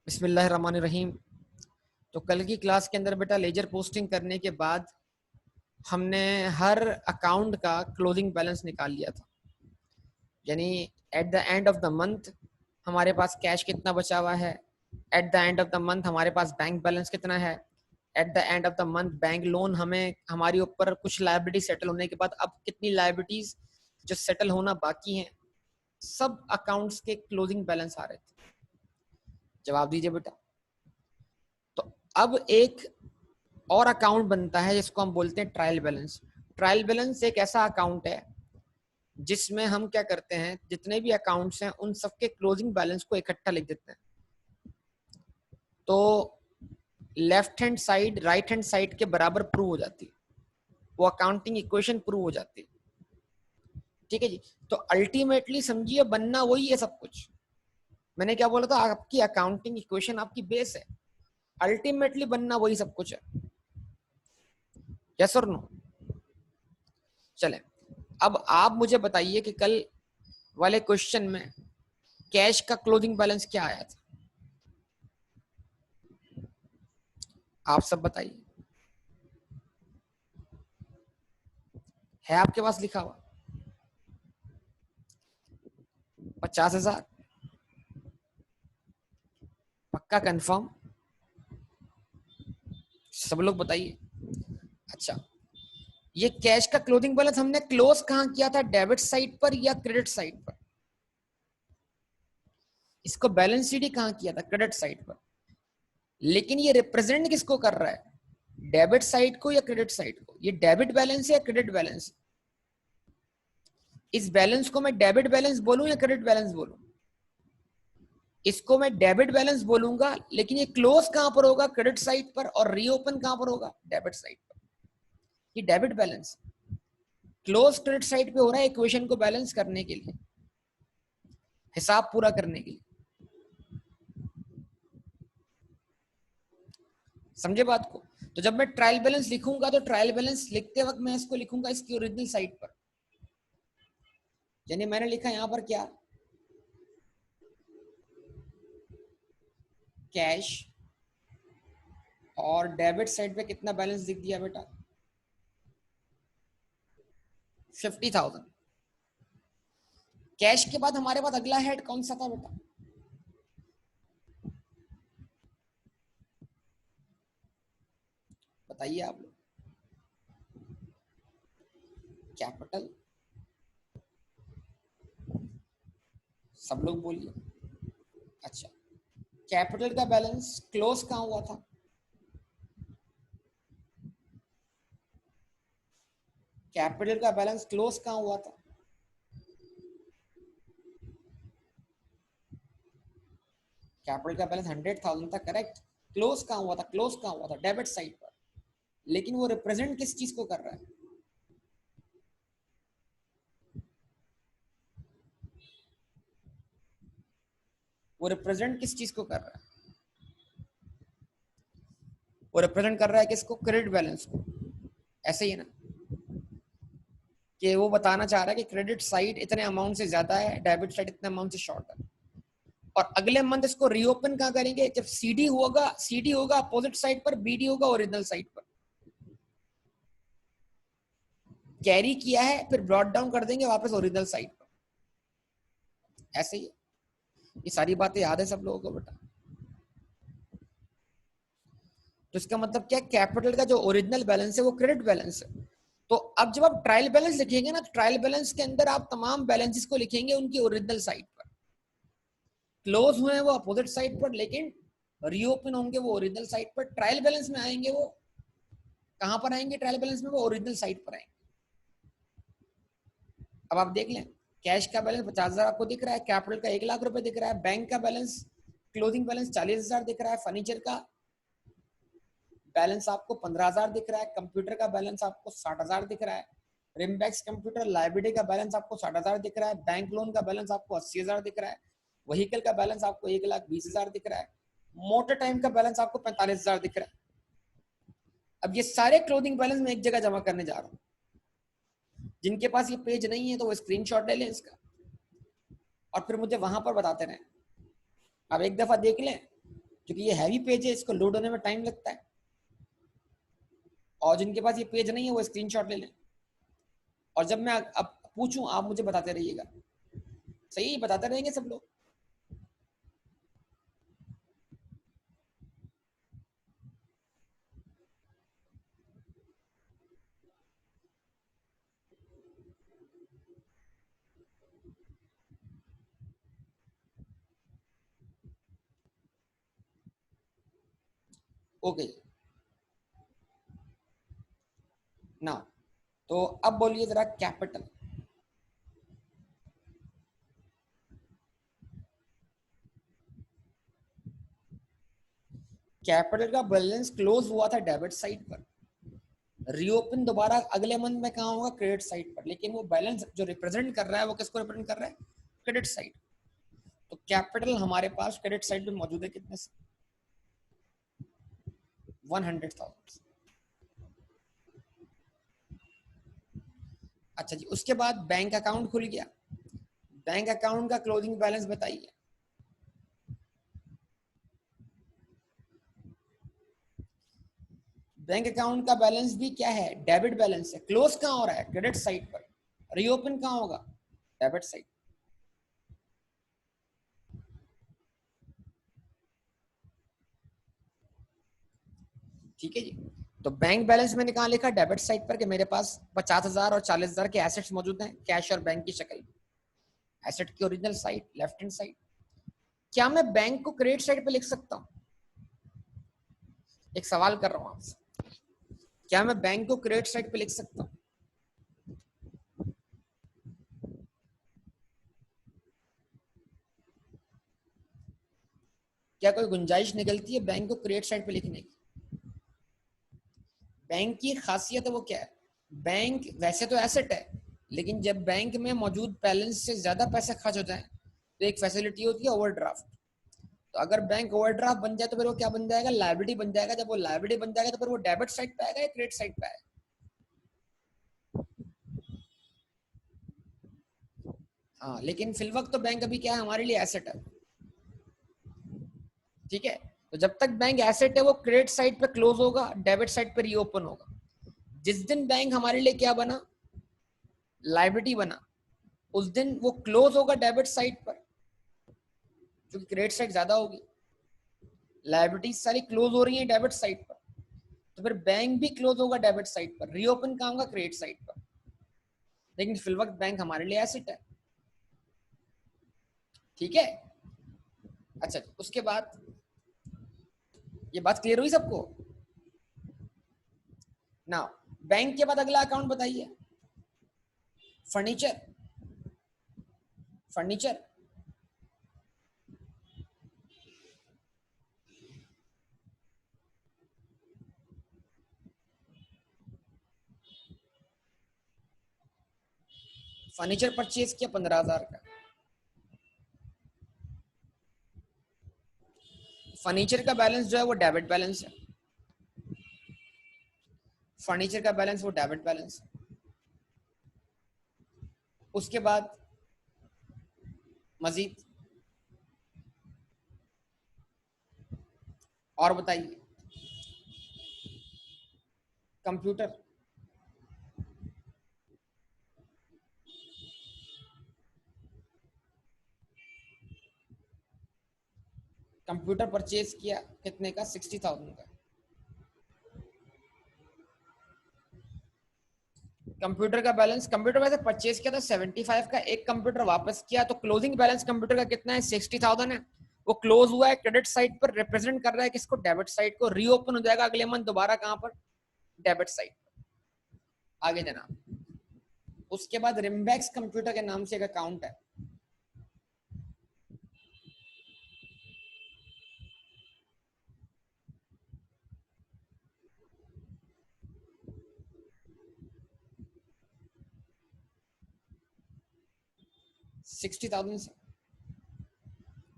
बिस्मिल्लाहिर्रहमानिर्रहीम। तो कल की क्लास के अंदर बेटा लेजर पोस्टिंग करने के बाद हमने हर अकाउंट का क्लोजिंग बैलेंस निकाल लिया था। यानी at the end of the month हमारे पास कैश कितना बचा हुआ है, at the end of the month हमारे पास बैंक बैलेंस कितना है, at the end of the month bank loan हमें हमारे ऊपर कुछ लायबिलिटी सेटल होने के बाद अब कितनी लायबिलिटीज जो सेटल होना बाकी हैं, सब अकाउंट्स के क्लोजिंग बैलेंस आ रहे थे। जवाब दीजिए बेटा। तो अब एक और अकाउंट बनता है जिसको हम बोलते हैं ट्रायल बैलेंस। ट्रायल बैलेंस एक ऐसा अकाउंट है जिसमें हम क्या करते हैं, जितने भी अकाउंट्स हैं उन सबके क्लोजिंग बैलेंस को इकट्ठा लिख देते हैं। तो left hand side right hand side के बराबर प्रूव हो जाती है, वो अकाउंटिंग इक्वेशन प्रूव हो जाती है। ठीक है जी। तो अल्टीमेटली समझिए बनना वही है सब कुछ। मैंने क्या बोला था, आपकी अकाउंटिंग इक्वेशन आपकी बेस है, अल्टीमेटली बनना वही सब कुछ है। यस और नो? चले, अब आप मुझे बताइए कि कल वाले क्वेश्चन में कैश का क्लोजिंग बैलेंस क्या आया था, आप सब बताइए। है आपके पास लिखा हुआ? 50,000 पक्का कंफर्म? सब लोग बताइए। अच्छा, ये कैश का क्लोजिंग बैलेंस हमने क्लोज कहां किया था, डेबिट साइड पर या क्रेडिट साइड पर? इसको बैलेंस शीट ही कहां किया था, क्रेडिट साइड पर। लेकिन ये रिप्रेजेंट किसको कर रहा है, डेबिट साइड को या क्रेडिट साइड को? ये डेबिट बैलेंस है या क्रेडिट बैलेंस? इस बैलेंस को मैं डेबिट बैलेंस बोलूं या क्रेडिट बैलेंस बोलूं? इसको मैं डेबिट बैलेंस बोलूंगा, लेकिन ये क्लोज कहां पर होगा, क्रेडिट साइड पर, और रीओपन कहां पर होगा, डेबिट साइड पर। ये debit balance close credit side पे हो रहा है, इक्वेशन को बैलेंस करने के लिए, हिसाब पूरा करने के लिए। समझे बात को? तो जब मैं ट्रायल बैलेंस लिखूंगा तो ट्रायल बैलेंस लिखते वक्त मैं इसको लिखूंगा इसकी ओरिजिनल साइड पर। यानी मैंने लिखा यहां पर क्या, कैश, और डेबिट साइड पे कितना बैलेंस दिख दिया बेटा, 50,000। कैश के बाद हमारे पास अगला हेड कौन सा था बेटा, बताइए आप लोग। कैपिटल, सब लोग बोलिए। अच्छा, कैपिटल का बैलेंस क्लोज कहां हुआ था, कैपिटल का बैलेंस क्लोज कहां हुआ था, कैपिटल का बैलेंस 100,000 था, करेक्ट। क्लोज कहां हुआ था, क्लोज कहां हुआ था, डेबिट साइड पर। लेकिन वो रिप्रेजेंट किस चीज को कर रहा है, वो रिप्रेजेंट किस चीज को कर रहा है, वो रिप्रेजेंट कर रहा है किसको, क्रेडिट बैलेंस को। ऐसे ही है ना, कि वो बताना चाह रहा है कि क्रेडिट साइड इतने अमाउंट से ज्यादा है, डेबिट साइड इतने अमाउंट से शॉर्ट है। और अगले मंथ इसको रीओपन कहां करेंगे, जब सीडी होगा, सीडी होगा अपोजिट साइड पर, बीडी होगा ओरिजिनल साइड पर। कैरी किया है फिर ब्रॉट डाउन कर देंगे वापस ओरिजिनल साइड पर। ऐसे ही ये सारी बातें याद है सब लोगों को बेटा? तो इसका मतलब क्या, कैपिटल का जो ओरिजिनल बैलेंस है वो क्रेडिट बैलेंस है। तो अब जब आप ट्रायल बैलेंस लिखेंगे ना, तो ट्रायल बैलेंस के अंदर आप तमाम बैलेंसेस को लिखेंगे उनकी ओरिजिनल साइड पर। क्लोज हुए हैं वो अपोजिट साइड पर, लेकिन रीओपन होंगे वो ओरिजिनल साइड पर। ट्रायल बैलेंस में आएंगे वो कहां पर आएंगे, ट्रायल बैलेंस में वो ओरिजिनल साइड पर आएंगे। अब आप देख लें, कैश का बैलेंस 50,000 आपको दिख रहा है, कैपिटल का 1 लाख रुपए दिख रहा है, बैंक का बैलेंस क्लोजिंग बैलेंस 40,000 दिख रहा है, फर्नीचर का बैलेंस आपको 15,000 दिख रहा है, कंप्यूटर का बैलेंस आपको 60,000 दिख रहा है, रिमबैक्स कंप्यूटर लाइबिलिटी का बैलेंस आपको 60,000 दिख रहा है, बैंक लोन का बैलेंस आपको 80,000 दिख रहा है, व्हीकल का बैलेंस आपको 1,20,000 दिख रहा है, मोटर टाइम का बैलेंस आपको 45,000 दिख रहा है। अब ये सारे क्लोजिंग बैलेंस में एक जगह जमा करने जा रहा हूँ। जिनके पास ये पेज नहीं है तो वो स्क्रीनशॉट ले लें इसका, और फिर मुझे वहां पर बताते रहें। अब एक दफा देख लें क्योंकि ये हैवी पेज है, इसको लोड होने में टाइम लगता है। और जिनके पास ये पेज नहीं है वो स्क्रीनशॉट ले लें। और जब मैं अब पूछूं आप मुझे बताते रहिएगा, सही बताते रहेंगे सब लोग। ओके ना, तो अब बोलिए जरा कैपिटल। कैपिटल का बैलेंस क्लोज हुआ था डेबिट साइड पर, रीओपन दोबारा अगले मंथ में कहाँ होगा, क्रेडिट साइड पर, लेकिन वो बैलेंस जो रिप्रेजेंट कर रहा है वो किसको रिप्रेजेंट कर रहा है, क्रेडिट साइड। तो कैपिटल हमारे पास क्रेडिट साइड पे मौजूद है कितने से, 100,000। अच्छा जी, उसके बाद बैंक अकाउंट खुल गया। बैंक अकाउंट का क्लोजिंग बैलेंस बताइए। बैंक अकाउंट का बैलेंस भी क्या है, डेबिट बैलेंस है। क्लोज कहाँ हो रहा है, क्रेडिट साइड पर। रीओपन कहाँ होगा, डेबिट साइड। ठीक है जी। तो बैंक बैलेंस मैंने कहा लिखा, डेबिट साइड पर, कि मेरे पास 50,000 और 40,000 के एसेट्स मौजूद हैं, कैश और बैंक की शक्ल। एसेट की original side, left hand side. क्या मैं बैंक को क्रेडिट साइड पे लिख सकता हूँ, एक सवाल कर रहा हूँ आपसे, क्या मैं बैंक को क्रेडिट साइड पे लिख सकता हूँ? क्या कोई गुंजाइश निकलती है बैंक को क्रेडिट साइड पे लिखने की? बैंक की खासियत है वो क्या है, बैंक वैसे तो एसेट है, लेकिन जब बैंक में मौजूद बैलेंस से ज्यादा पैसे खर्च हो जाए तो एक फैसिलिटी होती है ओवरड्राफ्ट। तो अगर बैंक ओवरड्राफ्ट बन जाए तो फिर वो क्या बन जाएगा, लायबिलिटी बन जाएगा। जब वो लायबिलिटी बन जाएगा तो फिर वो डेबिट साइड पे आएगा या क्रेडिट साइड पे आएगा? हाँ, लेकिन फिल वक्त तो बैंक अभी क्या है, हमारे लिए एसेट है। ठीक है, तो जब तक बैंक एसेट है वो क्रेडिट साइड पे क्लोज होगा, डेबिट साइड पे रीओपन होगा। जिस दिन बैंक हमारे लिए क्या बना, लायबिलिटी बना, उस दिन वो क्लोज होगा डेबिट साइड पर, क्योंकि क्रेडिट साइड ज्यादा होगी। लायबिलिटी सारी क्लोज हो रही है डेबिट साइड पर, तो फिर बैंक भी क्लोज होगा डेबिट साइड पर, रीओपन कहाँ होगा, क्रेडिट साइड पर। लेकिन फिल वक्त बैंक हमारे लिए एसेट है। ठीक है। अच्छा, उसके बाद ये बात क्लियर हुई सबको ना? बैंक के बाद अगला अकाउंट बताइए, फर्नीचर। फर्नीचर फर्नीचर परचेज किया 15,000 का। फर्नीचर का बैलेंस जो है वो डेबिट बैलेंस है। फर्नीचर का बैलेंस वो डेबिट बैलेंस है। उसके बाद मजीद और बताइए। कंप्यूटर, कंप्यूटर परचेज किया कितने का, 60,000 का। कंप्यूटर का बैलेंस, कंप्यूटर वैसे परचेज किया था 75 का, एक कंप्यूटर वापस किया, तो क्लोजिंग बैलेंस कंप्यूटर का कितना है, 60,000 है। वो क्लोज हुआ है क्रेडिट साइड पर, रिप्रेजेंट कर रहा है किसको, डेबिट साइड को। रीओपन हो जाएगा अगले मंथ दोबारा कहां पर, डेबिट साइड। आगे जनाब, उसके बाद रिम्बैक्स कंप्यूटर के नाम से एक अकाउंट है। $60,000 से,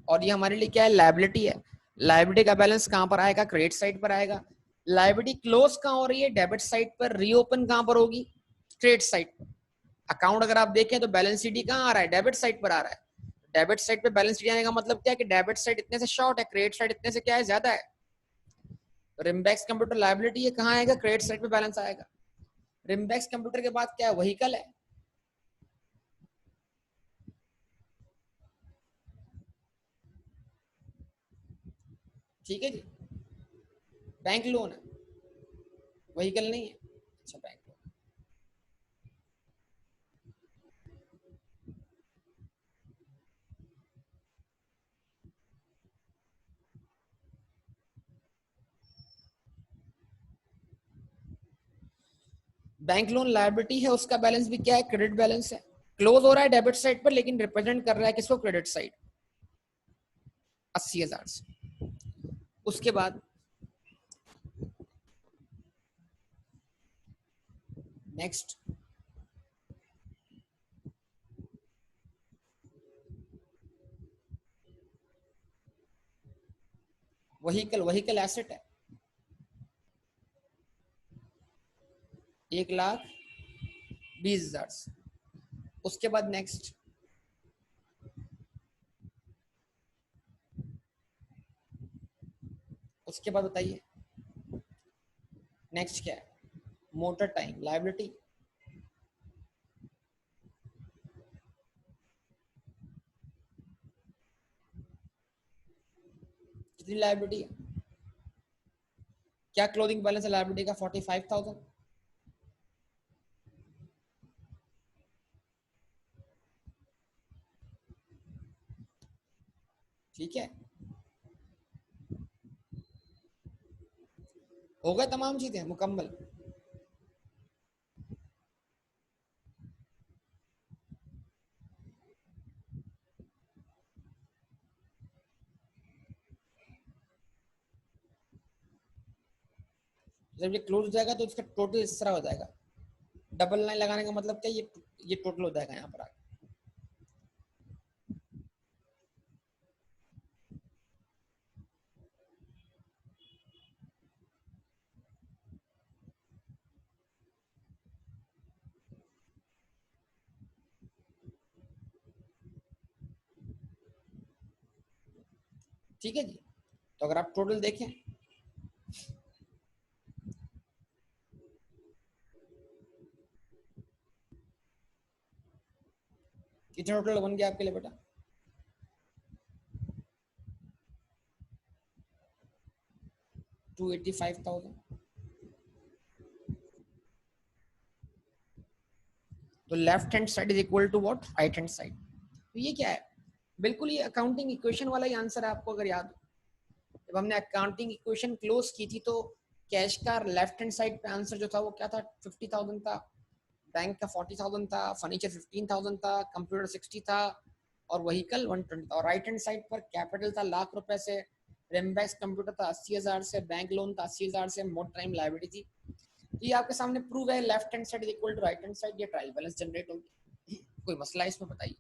और ये हमारे लिए क्या है, लायबिलिटी है। लायबिलिटी का बैलेंस कहां पर आएगा, क्रेडिट साइड पर आएगा। लायबिलिटी क्लोज कहां हो रही है, डेबिट साइड पर। रीओपन कहां पर होगी, क्रेडिट साइड पर। अकाउंट अगर आप देखें तो बैलेंस शीट कहां आ रहा है, डेबिट साइड पर आ रहा है। डेबिट साइड पे बैलेंस शीट आने का मतलब क्या है कि डेबिट साइड इतने से शॉर्ट है, क्रेडिट साइड इतने से क्या है, ज्यादा है। रिम्बैक्स कंप्यूटर लायबिलिटी है, कहाँ आएगा, क्रेडिट साइड पे बैलेंस आएगा। रिम्बैक्स कंप्यूटर के बाद क्या है, व्हीकल है। ठीक है जी, बैंक लोन है, व्हीकल नहीं है। अच्छा, bank loan. Bank loan liability है, उसका बैलेंस भी क्या है, क्रेडिट बैलेंस है। क्लोज हो रहा है डेबिट साइड पर, लेकिन रिप्रेजेंट कर रहा है किसको, क्रेडिट साइड, 80,000 से। उसके बाद नेक्स्ट, व्हीकल, व्हीकल एसेट है, 1,20,000 से। उसके बाद नेक्स्ट, उसके बाद बताइए नेक्स्ट क्या है, मोटर टाइम लायबिलिटी, कितनी लायबिलिटी है, क्या क्लोजिंग बैलेंस है लायबिलिटी का, 45,000। ठीक है, हो गए तमाम चीजें मुकम्मल। जब ये क्लोज हो जाएगा तो इसका टोटल इस तरह हो जाएगा, डबल लाइन लगाने का मतलब क्या, ये टोटल हो जाएगा यहाँ पर आगे। ठीक है जी, तो अगर आप टोटल देखें, कितना टोटल बन गया आपके लिए बेटा, 285,000। तो left hand side is equal to what, right hand side. तो ये क्या है, बिल्कुल ये अकाउंटिंग इक्वेशन वाला ही आंसर है, आपको अगर याद हो। जब हमने अकाउंटिंग इक्वेशन क्लोज की थी तो कैश का लेफ्ट हैंड साइड पे आंसर जो था वो क्या था, 50,000 था, बैंक का 40,000 था, फर्नीचर 15,000 था, कंप्यूटर 60 था, और व्हीकल 120 था। और राइट हैंड साइड पर कैपिटल था लाख रुपए से, रेमबैक्स कंप्यूटर था 80,000 से, बैंक लोन था 80,000 से, मोड टाइम लाइबिलिटी थी। तो ये आपके सामने प्रूव है, left hand side is equal to right hand side, ये ट्रायल बैलेंस जनरेट होगी। कोई मसला है इसमें, बताइए।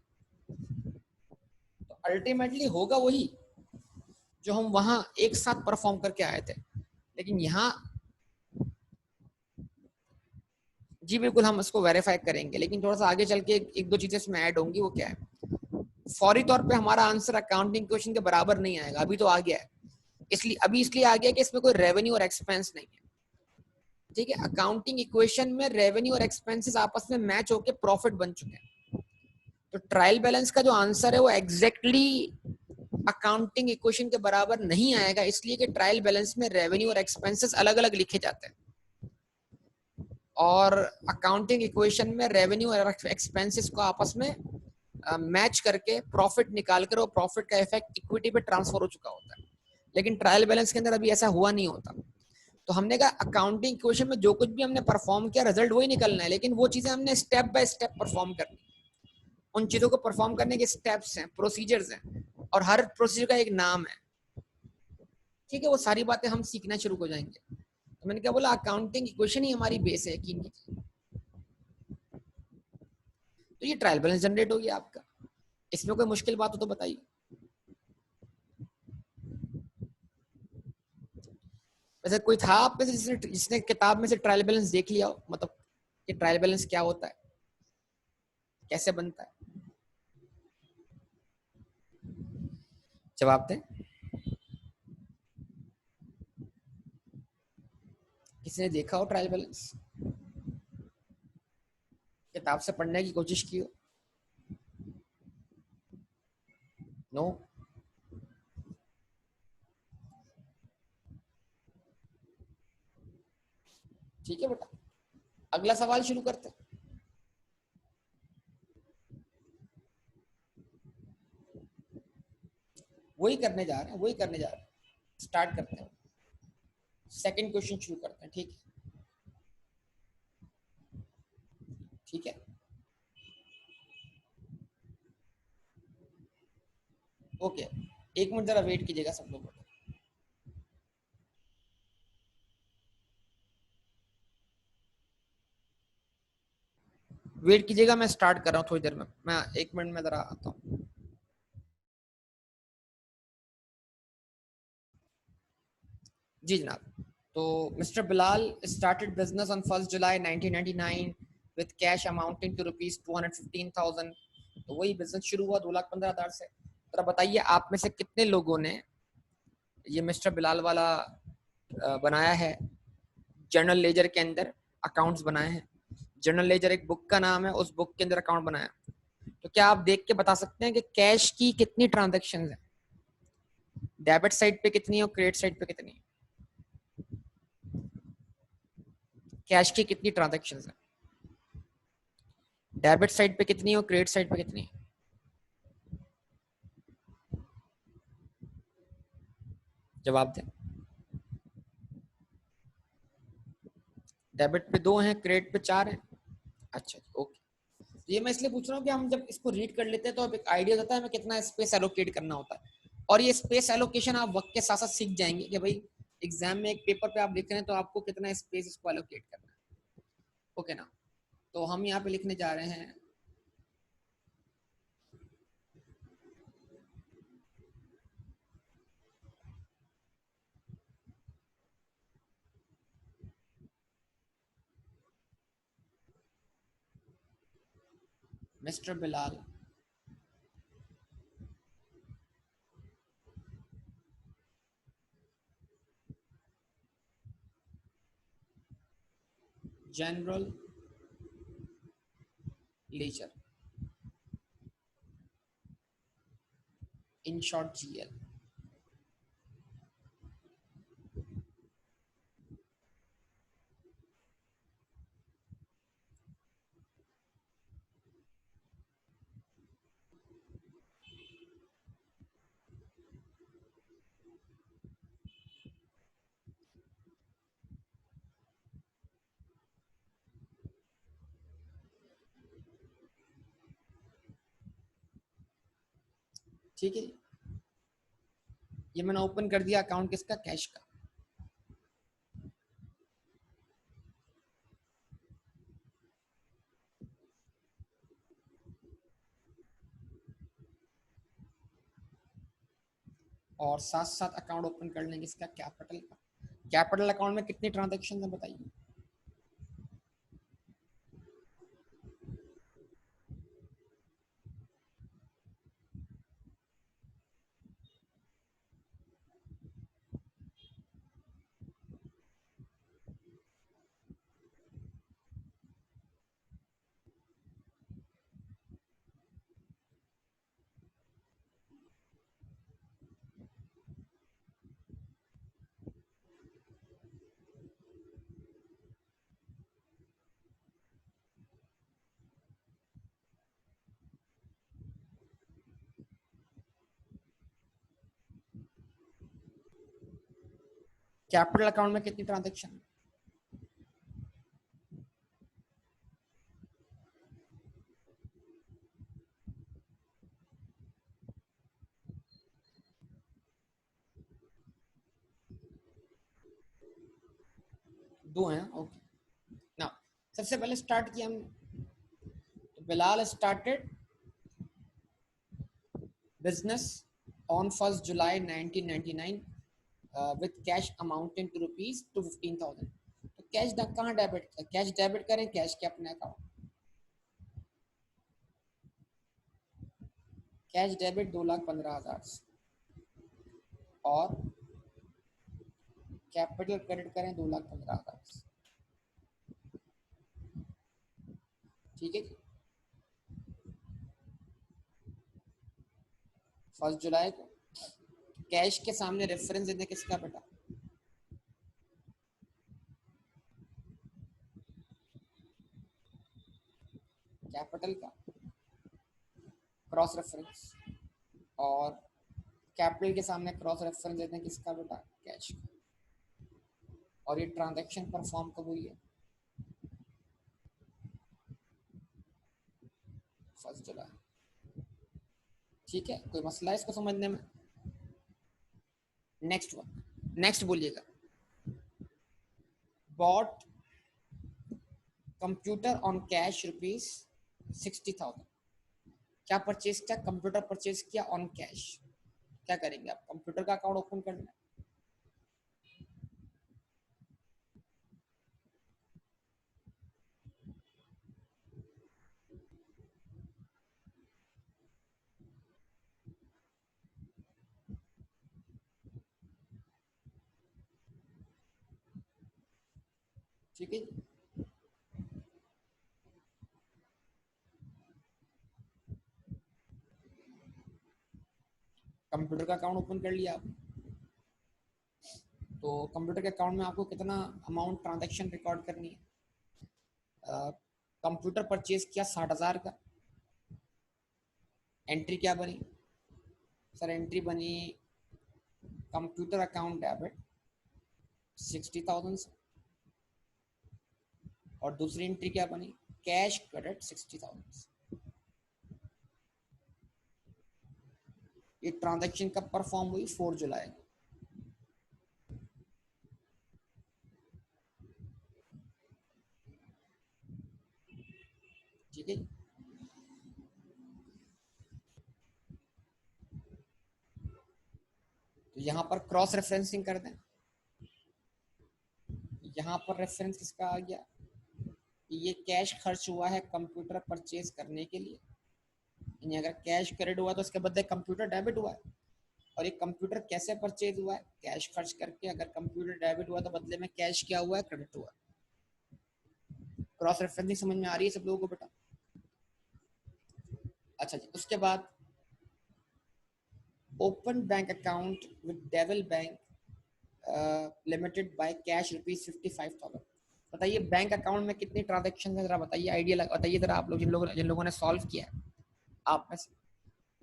तो अल्टीमेटली होगा वही जो हम वहां एक साथ परफॉर्म करके आए थे, लेकिन यहाँ, जी बिल्कुल हम इसको वेरीफाई करेंगे, लेकिन थोड़ा सा आगे चल के एक दो चीजें इसमें ऐड होंगी। वो क्या है, फौरी तौर पे हमारा आंसर अकाउंटिंग क्वेश्चन के बराबर नहीं आएगा, अभी तो आ गया है। इसलिए अभी इसलिए आ गया कि इसमें कोई रेवेन्यू और एक्सपेंस नहीं है। ठीक है, अकाउंटिंग इक्वेशन में रेवेन्यू और एक्सपेंसेस आपस में मैच होके प्रॉफिट बन चुके हैं। तो ट्रायल बैलेंस का जो आंसर है वो एग्जैक्टली अकाउंटिंग इक्वेशन के बराबर नहीं आएगा, इसलिए कि ट्रायल बैलेंस में रेवेन्यू और एक्सपेंसेस अलग अलग लिखे जाते हैं, और अकाउंटिंग इक्वेशन में रेवेन्यू और एक्सपेंसेस को आपस में मैच करके प्रॉफिट निकाल कर, वो प्रॉफिट का इफेक्ट इक्विटी पे ट्रांसफर हो चुका होता है। लेकिन ट्रायल बैलेंस के अंदर अभी ऐसा हुआ नहीं होता। तो हमने कहा अकाउंटिंग इक्वेशन में जो कुछ भी हमने परफॉर्म किया रिजल्ट वही निकलना है, लेकिन वो चीजें हमने स्टेप बाय स्टेप परफॉर्म करनी। उन चीजों को परफॉर्म करने के स्टेप्स हैं, प्रोसीजर्स हैं, और हर प्रोसीजर का एक नाम है। ठीक है, वो सारी बातें हम सीखना शुरू हो जाएंगे। तो मैंने क्या बोला, अकाउंटिंग इक्वेशन ही हमारी बेस है, यकीन कीजिए। तो ये ट्रायल बैलेंस जनरेट हो गया आपका। इसमें कोई मुश्किल बात हो तो बताइए। वैसे कोई था आप में से जिसने किताब में से ट्रायल बैलेंस देख लिया हो, मतलब कि ट्रायल बैलेंस क्या होता है, कैसे बनता है? जवाब दें। किसी ने देखा हो ट्रायल बैलेंस, किताब से पढ़ने की कोशिश की हो? नो। ठीक है बेटा, अगला सवाल शुरू करते हैं। वही करने जा रहे हैं, वही करने जा रहे हैं। स्टार्ट करते हैं, सेकंड क्वेश्चन शुरू करते हैं। ठीक है, ठीक है, ओके। एक मिनट जरा वेट कीजिएगा सब लोग, वेट कीजिएगा, मैं स्टार्ट कर रहा हूँ थोड़ी देर में, मैं 1 मिनट में जरा आता हूँ। जी जनाब। तो mister Bilal started business on 1 July 1999 with cash amounting to ₹215,000। तो वही बिजनेस शुरू हुआ 2,15,000 से। जरा बताइए आप में से कितने लोगों ने ये मिस्टर बिलाल वाला बनाया है, जर्नल लेजर के अंदर अकाउंट्स बनाए हैं। जर्नल लेजर एक बुक का नाम है, उस बुक के अंदर अकाउंट बनाया। तो क्या आप देख के बता सकते हैं कि कैश की कितनी ट्रांजेक्शन है, डेबिट साइड पे कितनी है और क्रेडिट साइड पे कितनी है? कैश की कितनी ट्रांजेक्शन है, डेबिट साइड पे कितनी है और क्रेडिट साइड पे कितनी है? जवाब दें। डेबिट पे 2 हैं, क्रेडिट पे 4 हैं। अच्छा, ओके। ये मैं इसलिए पूछ रहा हूँ कि हम जब इसको रीड कर लेते हैं तो अब एक आइडिया होता है हमें कितना स्पेस एलोकेट करना होता है। और ये स्पेस एलोकेशन आप वक्त के साथ साथ सीख जाएंगे कि भाई एग्जाम में एक पेपर पे आप लिख रहे हैं तो आपको कितना स्पेस इसको एलोकेट करना है। ओके ना? तो हम यहाँ पे लिखने जा रहे हैं mister Bilal general ledger, in short GL. ठीक है, ये मैंने ओपन कर दिया अकाउंट किसका? कैश का। और साथ साथ अकाउंट ओपन कर लेंगे इसका कैपिटल का। कैपिटल अकाउंट में कितनी ट्रांजेक्शन है बताइए? कैपिटल अकाउंट में कितनी ट्रांजेक्शन? 2 हैं, ओके ना। सबसे पहले स्टार्ट किया हम, तो Bilal started business on 1 July 1999 with cash amounting to ₹215,000। तो कैश कहाँ डेबिट, कैश डेबिट करें कैश के अपने अकाउंट, कैश डेबिट 2,15,000। और कैपिटल क्रेडिट करें 2,15,000। ठीक है जी। 1 जुलाई को कैश के सामने रेफरेंस देने किसका बेटा? कैपिटल का क्रॉस रेफरेंस, और कैपिटल के सामने क्रॉस रेफरेंस देते हैं किसका बेटा? कैश का। और ये ट्रांजैक्शन परफॉर्म कब हुई है? 1 जुलाई। ठीक है, कोई मसला है इसको समझने में? नेक्स्ट वन, नेक्स्ट बोलिएगा। Bought computer on cash ₹60,000। क्या परचेज किया? कंप्यूटर परचेज किया ऑन कैश। क्या करेंगे आप? कंप्यूटर का अकाउंट ओपन करना है। ठीक है, कंप्यूटर का अकाउंट ओपन कर लिया आप। तो कंप्यूटर के अकाउंट में आपको कितना अमाउंट ट्रांजैक्शन रिकॉर्ड करनी है? कंप्यूटर परचेज किया 60,000 का। एंट्री क्या बनी सर? एंट्री बनी कंप्यूटर अकाउंट डेबिट 60,000 से, और दूसरी एंट्री क्या बनी? कैश क्रेडिट 60,000 से। ये ट्रांजैक्शन कब परफॉर्म हुई? 4 जुलाई। ठीक है, तो यहाँ पर क्रॉस रेफरेंसिंग कर दें। यहाँ पर रेफरेंस किसका आ गया? ये कैश खर्च हुआ है कंप्यूटर परचेज करने के लिए, यानी अगर कैश क्रेडिट हुआ तो उसके बदले कंप्यूटर डेबिट हुआ है। और ये कंप्यूटर कैसे परचेज हुआ है? कैश खर्च करके। अगर कंप्यूटर डेबिट हुआ तो बदले में कैश क्या हुआ है? क्रेडिट हुआ। क्रॉस रेफरेंसिंग समझ में आ रही है सब लोगों को बेटा? अच्छा जी, उसके बाद open bank account with devil bank limited by cash ₹55,000। बताइए बैंक अकाउंट में कितनी ट्रांजेक्शन है? जरा बताइए, आइडिया बताइए जरा आप लोग, जिन लोगों ने सॉल्व किया है आप में से।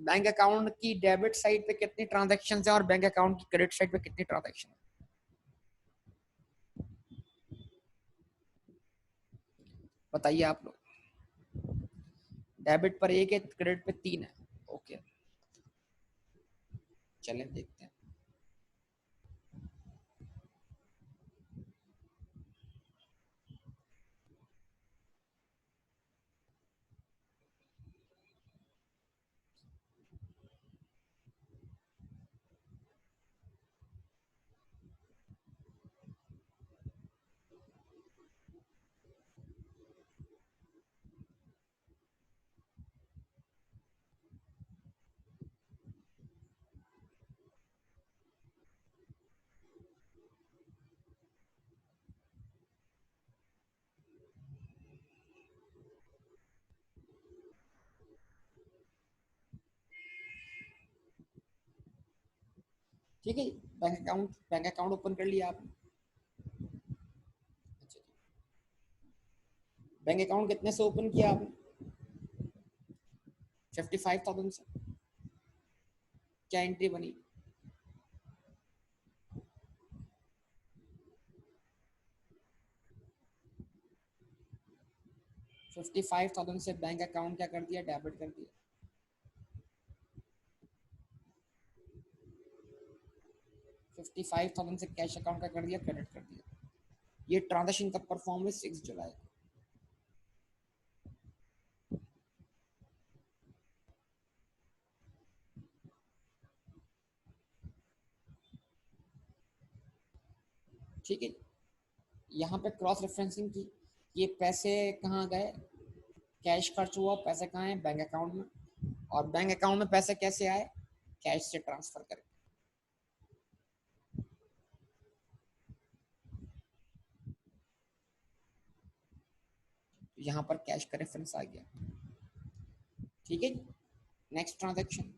बैंक अकाउंट की डेबिट साइड पे कितनी ट्रांजेक्शन है और बैंक अकाउंट की क्रेडिट साइड पे कितनी ट्रांजेक्शन है? बताइए आप लोग। डेबिट पर 1 है, क्रेडिट पे 3 है। ओके, चलें देखते हैं। ठीक है, बैंक अकाउंट ओपन कर लिया आपने। अच्छा, बैंक अकाउंट कितने से ओपन किया आपने? 55,000 से। क्या एंट्री बनी? 55,000 से बैंक अकाउंट क्या कर दिया? डेबिट कर दिया। 55,000 से कैश अकाउंट का कर दिया? क्रेडिट कर दिया। ये ट्रांजेक्शन कब परफॉर्म हुई? 6 जुलाई। ठीक है, यहाँ पे क्रॉस रेफरेंसिंग की। ये पैसे कहाँ गए? कैश खर्च हुआ, पैसे कहाँ हैं? बैंक अकाउंट में। और बैंक अकाउंट में पैसे कैसे आए? कैश से ट्रांसफर करके। यहाँ पर कैश का रेफरेंस आ गया। ठीक है, next transaction,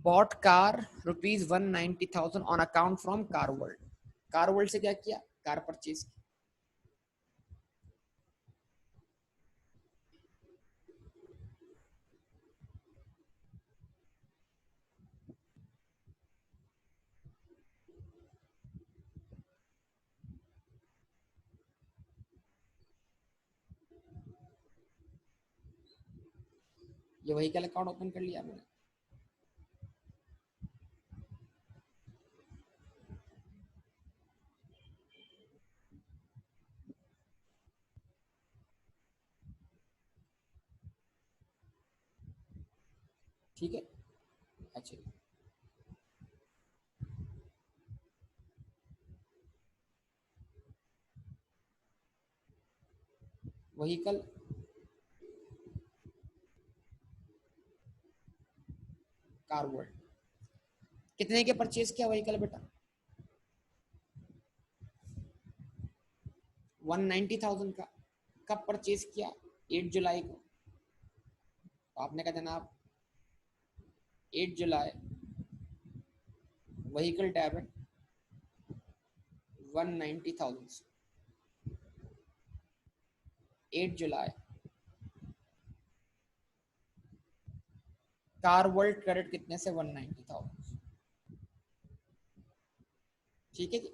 bought car ₹190,000 on account from car world. Car world से क्या किया, कार परचेज की। ये व्हीकल अकाउंट ओपन कर लिया मैंने। ठीक है, अच्छा व्हीकल कार वर्ल्ड, कितने के परचेज किया व्हीकल बेटा, 190,000 का। कब परचेज किया, 8 जुलाई को। तो आपने कहा जनाब 8 जुलाई व्हीकल डेबिट 190,000 से, 8 जुलाई कार वर्ल्ड क्रेडिट कितने से, 190,000। ठीक है जी,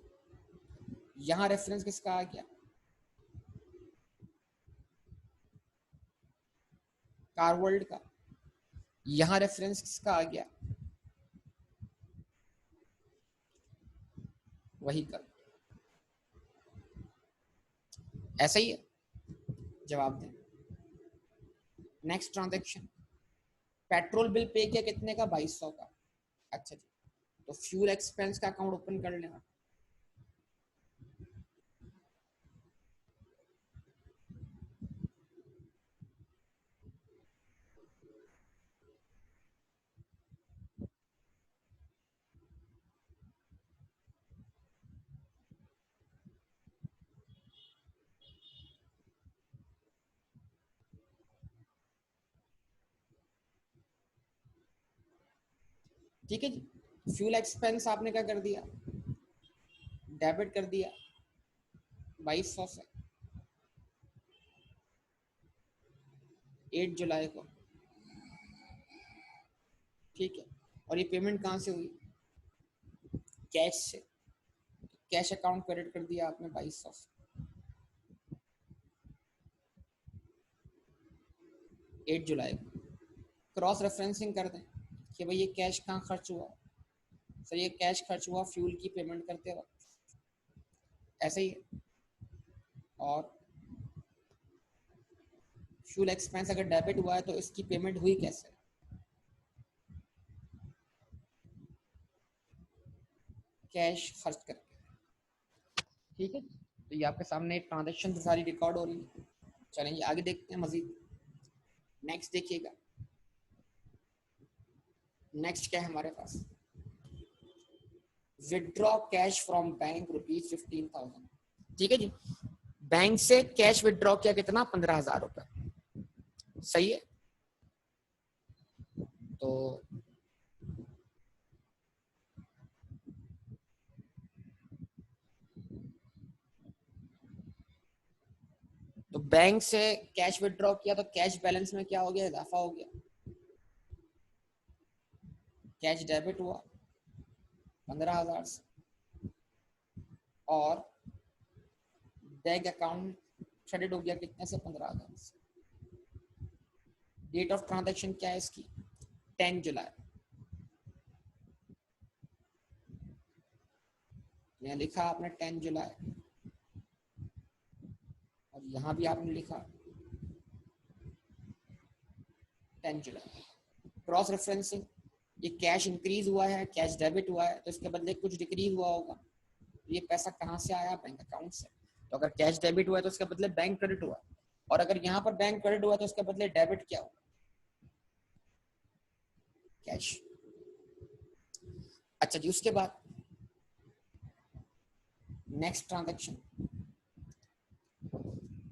यहाँ रेफरेंस किसका आ गया, कार वर्ल्ड का। यहाँ रेफरेंस किसका आ गया, व्हीकल। ऐसा ही है, जवाब दें। Next transaction, petrol bill pay किया कितने का, 2200 का। अच्छा जी, तो फ्यूल एक्सपेंस का अकाउंट ओपन कर लेना। ठीक है जी, फ्यूल एक्सपेंस आपने क्या कर दिया, डेबिट कर दिया 2200 से, 8 जुलाई को। ठीक है, और ये पेमेंट कहाँ से हुई, कैश से। कैश अकाउंट क्रेडिट कर दिया आपने 2200 से, 8 जुलाई को। क्रॉस रेफरेंसिंग कर दें कि भाई ये कैश कहाँ खर्च हुआ, सर ये कैश खर्च हुआ फ्यूल की पेमेंट करते वक्त। ऐसे ही है। और फ्यूल एक्सपेंस अगर डेबिट हुआ है तो इसकी पेमेंट हुई कैसे, कैश खर्च करके। ठीक है, तो ये आपके सामने एक ट्रांजेक्शन सारी रिकॉर्ड हो रही है। चलेंगे आगे देखते हैं मजीद। नेक्स्ट देखिएगा, नेक्स्ट क्या है हमारे पास, विदड्रॉ कैश फ्रॉम बैंक ₹15,000। ठीक है जी, बैंक से कैश विदड्रॉ किया कितना, 15,000 रुपए। सही है, तो बैंक से कैश विदड्रॉ किया तो कैश बैलेंस में क्या हो गया, इजाफा हो गया। कैश डेबिट हुआ 15,000 से, और बैंक अकाउंट क्रेडिट हो गया कितने से, 15,000 से। डेट ऑफ ट्रांजैक्शन क्या है इसकी, 10 जुलाई। यहाँ लिखा आपने 10 जुलाई, और यहाँ भी आपने लिखा 10 जुलाई। क्रॉस रेफरेंसिंग, ये कैश इंक्रीज हुआ है, कैश डेबिट हुआ है, तो इसके बदले कुछ डिक्रीज हुआ होगा। ये पैसा कहाँ से आया, बैंक अकाउंट से। तो अगर कैश डेबिट हुआ है तो उसके बदले बैंक क्रेडिट हुआ, और अगर यहाँ पर बैंक क्रेडिट हुआ तो उसके बदले डेबिट क्या हुआ, कैश। अच्छा जी, उसके बाद next transaction,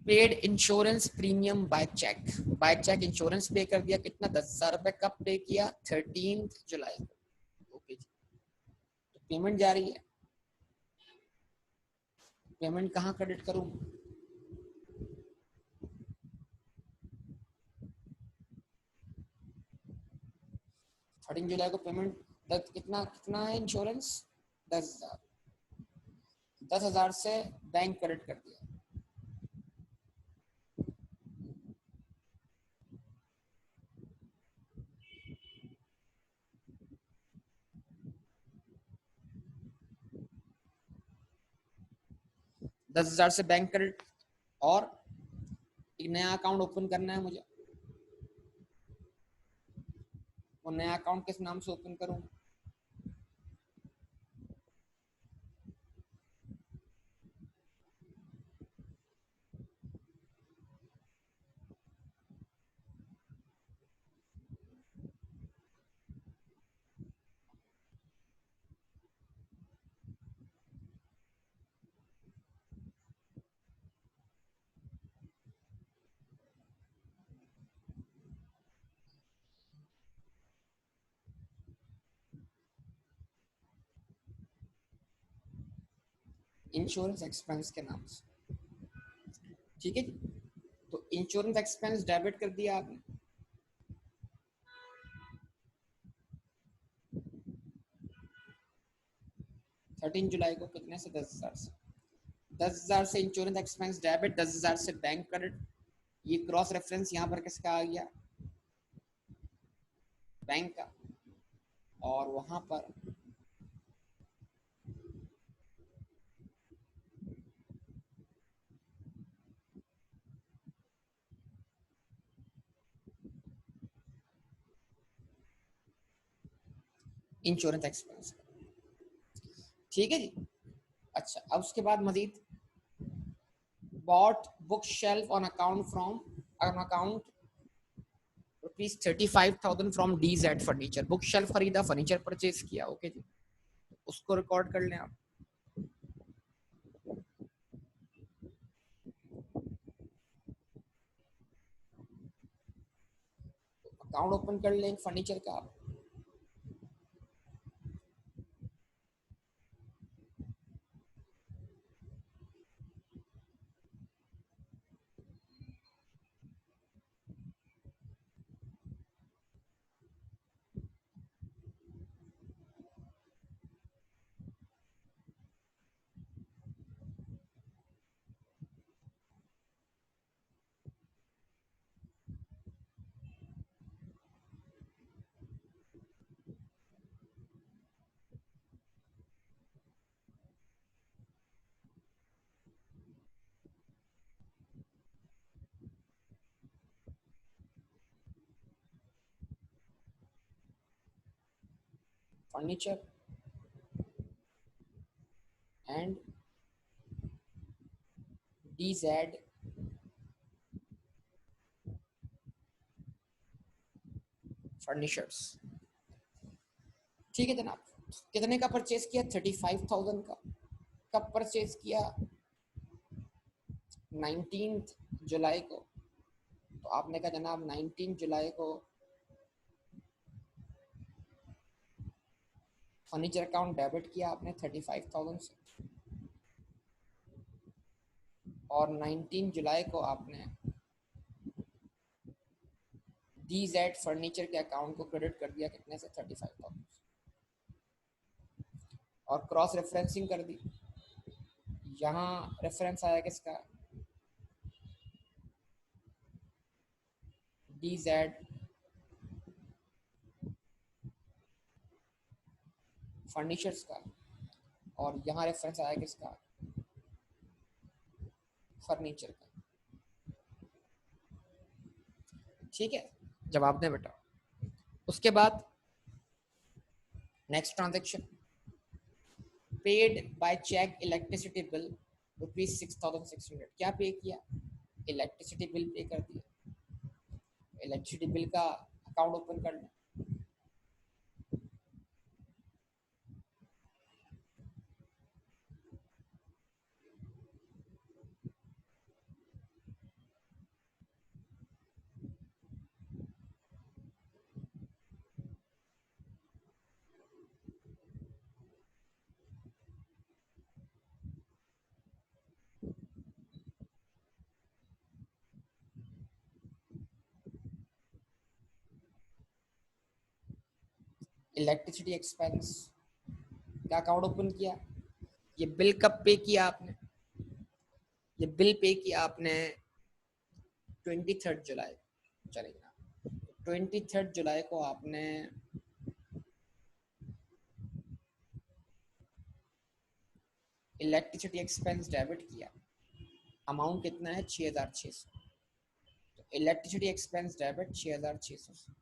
paid insurance premium by cheque insurance pay कर दिया, कितना 10,000 रुपए कब पे किया, 13 जुलाई को। ओके जी, तो पेमेंट जा रही है, पेमेंट कहाँ क्रेडिट करूँ? 13 जुलाई को पेमेंट, कितना कितना है इंश्योरेंस, 10,000, 10,000 से बैंक क्रेडिट कर दिया। दस हजार से बैंक क्रेडिट, और एक नया अकाउंट ओपन करना है मुझे। वो नया अकाउंट किस नाम से ओपन करूँ? इंश्योरेंस एक्सपेंस के नाम से, ठीक है जी। तो इंश्योरेंस एक्सपेंस डेबिट कर दिया आपने, 13 जुलाई को, कितने से, 10,000 से। 10,000 से इंश्योरेंस एक्सपेंस डेबिट, 10,000 से बैंक क्रेडिट। ये क्रॉस रेफरेंस यहाँ पर किसका आ गया, बैंक का। और वहां पर इंश्योरेंस एक्सपेंस, ठीक है जी। अच्छा, अब उसके बाद Majid, bought bookshelf on account from, on account ₹35,000 from DZ furniture. Bookshelf खरीदा, फर्नीचर परचेज किया, ओके जी। उसको रिकॉर्ड कर लें आप, अकाउंट ओपन कर लें फर्नीचर का आप। फर्नीचर एंड DZ फर्नीचर्स, ठीक है जनाब। कितने का परचेज किया, 35,000 का। कब परचेज किया, 19 जुलाई को। तो आपने कहा जनाब 19 जुलाई को फर्नीचर अकाउंट डेबिट किया आपने 35,000 से, और 19 जुलाई को आपने DZ फर्नीचर के अकाउंट को क्रेडिट कर दिया, कितने से, 35,000। और क्रॉस रेफरेंसिंग कर दी, यहाँ रेफरेंस आया किसका, DZ फर्नीचर्स का, और यहाँ रेफरेंस आया किसका, फर्नीचर का, ठीक है। जवाब दें बेटा। उसके बाद next transaction, paid by cheque electricity bill ₹6,600। क्या पे किया, इलेक्ट्रिसिटी बिल पे कर दिया। इलेक्ट्रिसिटी बिल का अकाउंट ओपन कर लें, इलेक्ट्रिसिटी एक्सपेंस का अकाउंट ओपन किया। ये बिल कब पे किया आपने? ये बिल पे किया आपने 23 जुलाई, चलेगा 23 जुलाई को आपने इलेक्ट्रिसिटी एक्सपेंस डेबिट किया। अमाउंट कितना है? 6600। तो इलेक्ट्रिसिटी एक्सपेंस डेबिट 6600 से।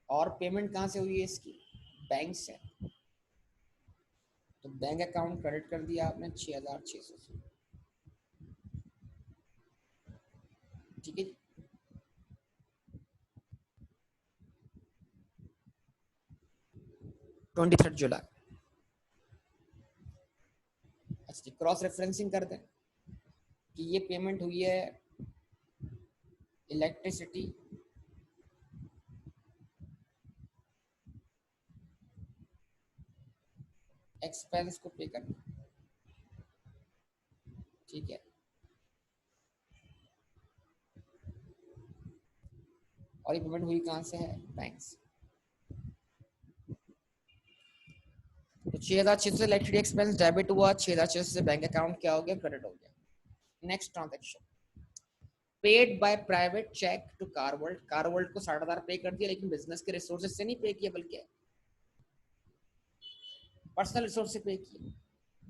और पेमेंट कहाँ से हुई है इसकी? बैंक से। तो बैंक अकाउंट क्रेडिट कर दिया आपने 6600 से। ठीक है जी। 23 जुलाई। अच्छा जी, क्रॉस रेफरेंसिंग कर दें कि ये पेमेंट हुई है इलेक्ट्रिसिटी एक्सपेंस को पे करना। ठीक है। और ये पेमेंट हुई कहाँ से है? बैंक से। तो 6600 से इलेक्ट्रिसिटी एक्सपेंस डेबिट हुआ, 6600 से बैंक अकाउंट क्या हो गया? क्रेडिट हो गया। Next transaction, paid by private cheque to Car World. Car World को 60,000 पे कर दिया, लेकिन बिजनेस के रिसोर्सेज से नहीं पे किया, बल्कि पर्सनल रिसोर्स से पे किया।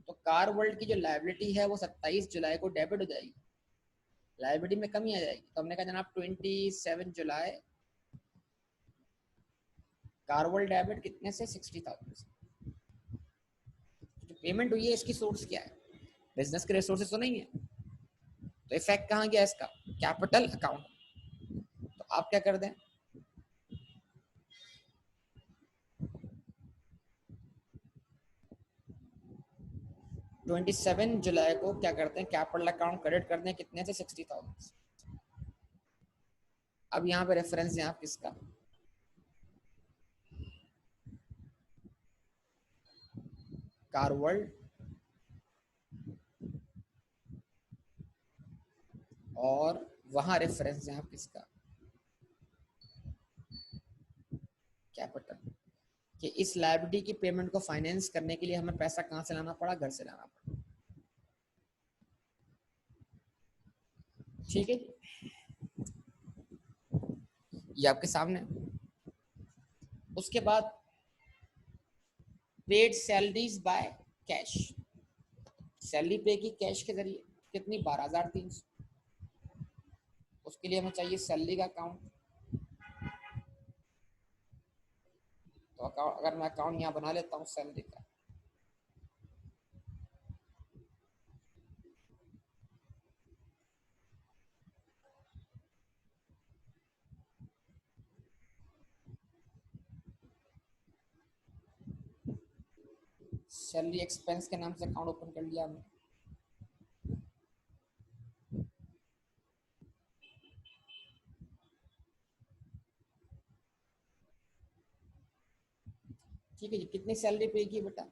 तो कारवर्ल्ड की जो लायबिलिटी है वो 27 जुलाई को डेबिट हो जाएगी, लायबिलिटी में कमी आ जाएगी। तो हमने कहा जनाब 27 जुलाई कारवर्ल्ड डेबिट कितने से? 60,000 से। जो पेमेंट हुई है इसकी सोर्स क्या है? बिजनेस के रिसोर्सेज तो नहीं है। तो इफेक्ट कहाँ गया इसका? Capital account. तो आप क्या कर दें, 27 जुलाई को क्या करते हैं? कैपिटल अकाउंट क्रेडिट कर दें कितने से? 60,000। अब यहाँ पे रेफरेंस है आप किसका? कारवर्ल्ड, और वहां रेफरेंस है आप किसका? कैपिटल। कि इस लायबिलिटी की पेमेंट को फाइनेंस करने के लिए हमें पैसा कहाँ से लाना पड़ा? घर से लाना पड़ा। ठीक है, ये आपके सामने। उसके बाद paid salaries by cash. Salary पे की कैश के जरिए, कितनी? 12,300। उसके लिए हमें चाहिए सैलरी का अकाउंट। तो अकाउंट, अगर मैं अकाउंट यहाँ बना लेता हूँ सैलरी का, सैलरी एक्सपेंस के नाम से अकाउंट ओपन कर लिया हमने। ठीक है जी, कितनी सैलरी पे की बेटा?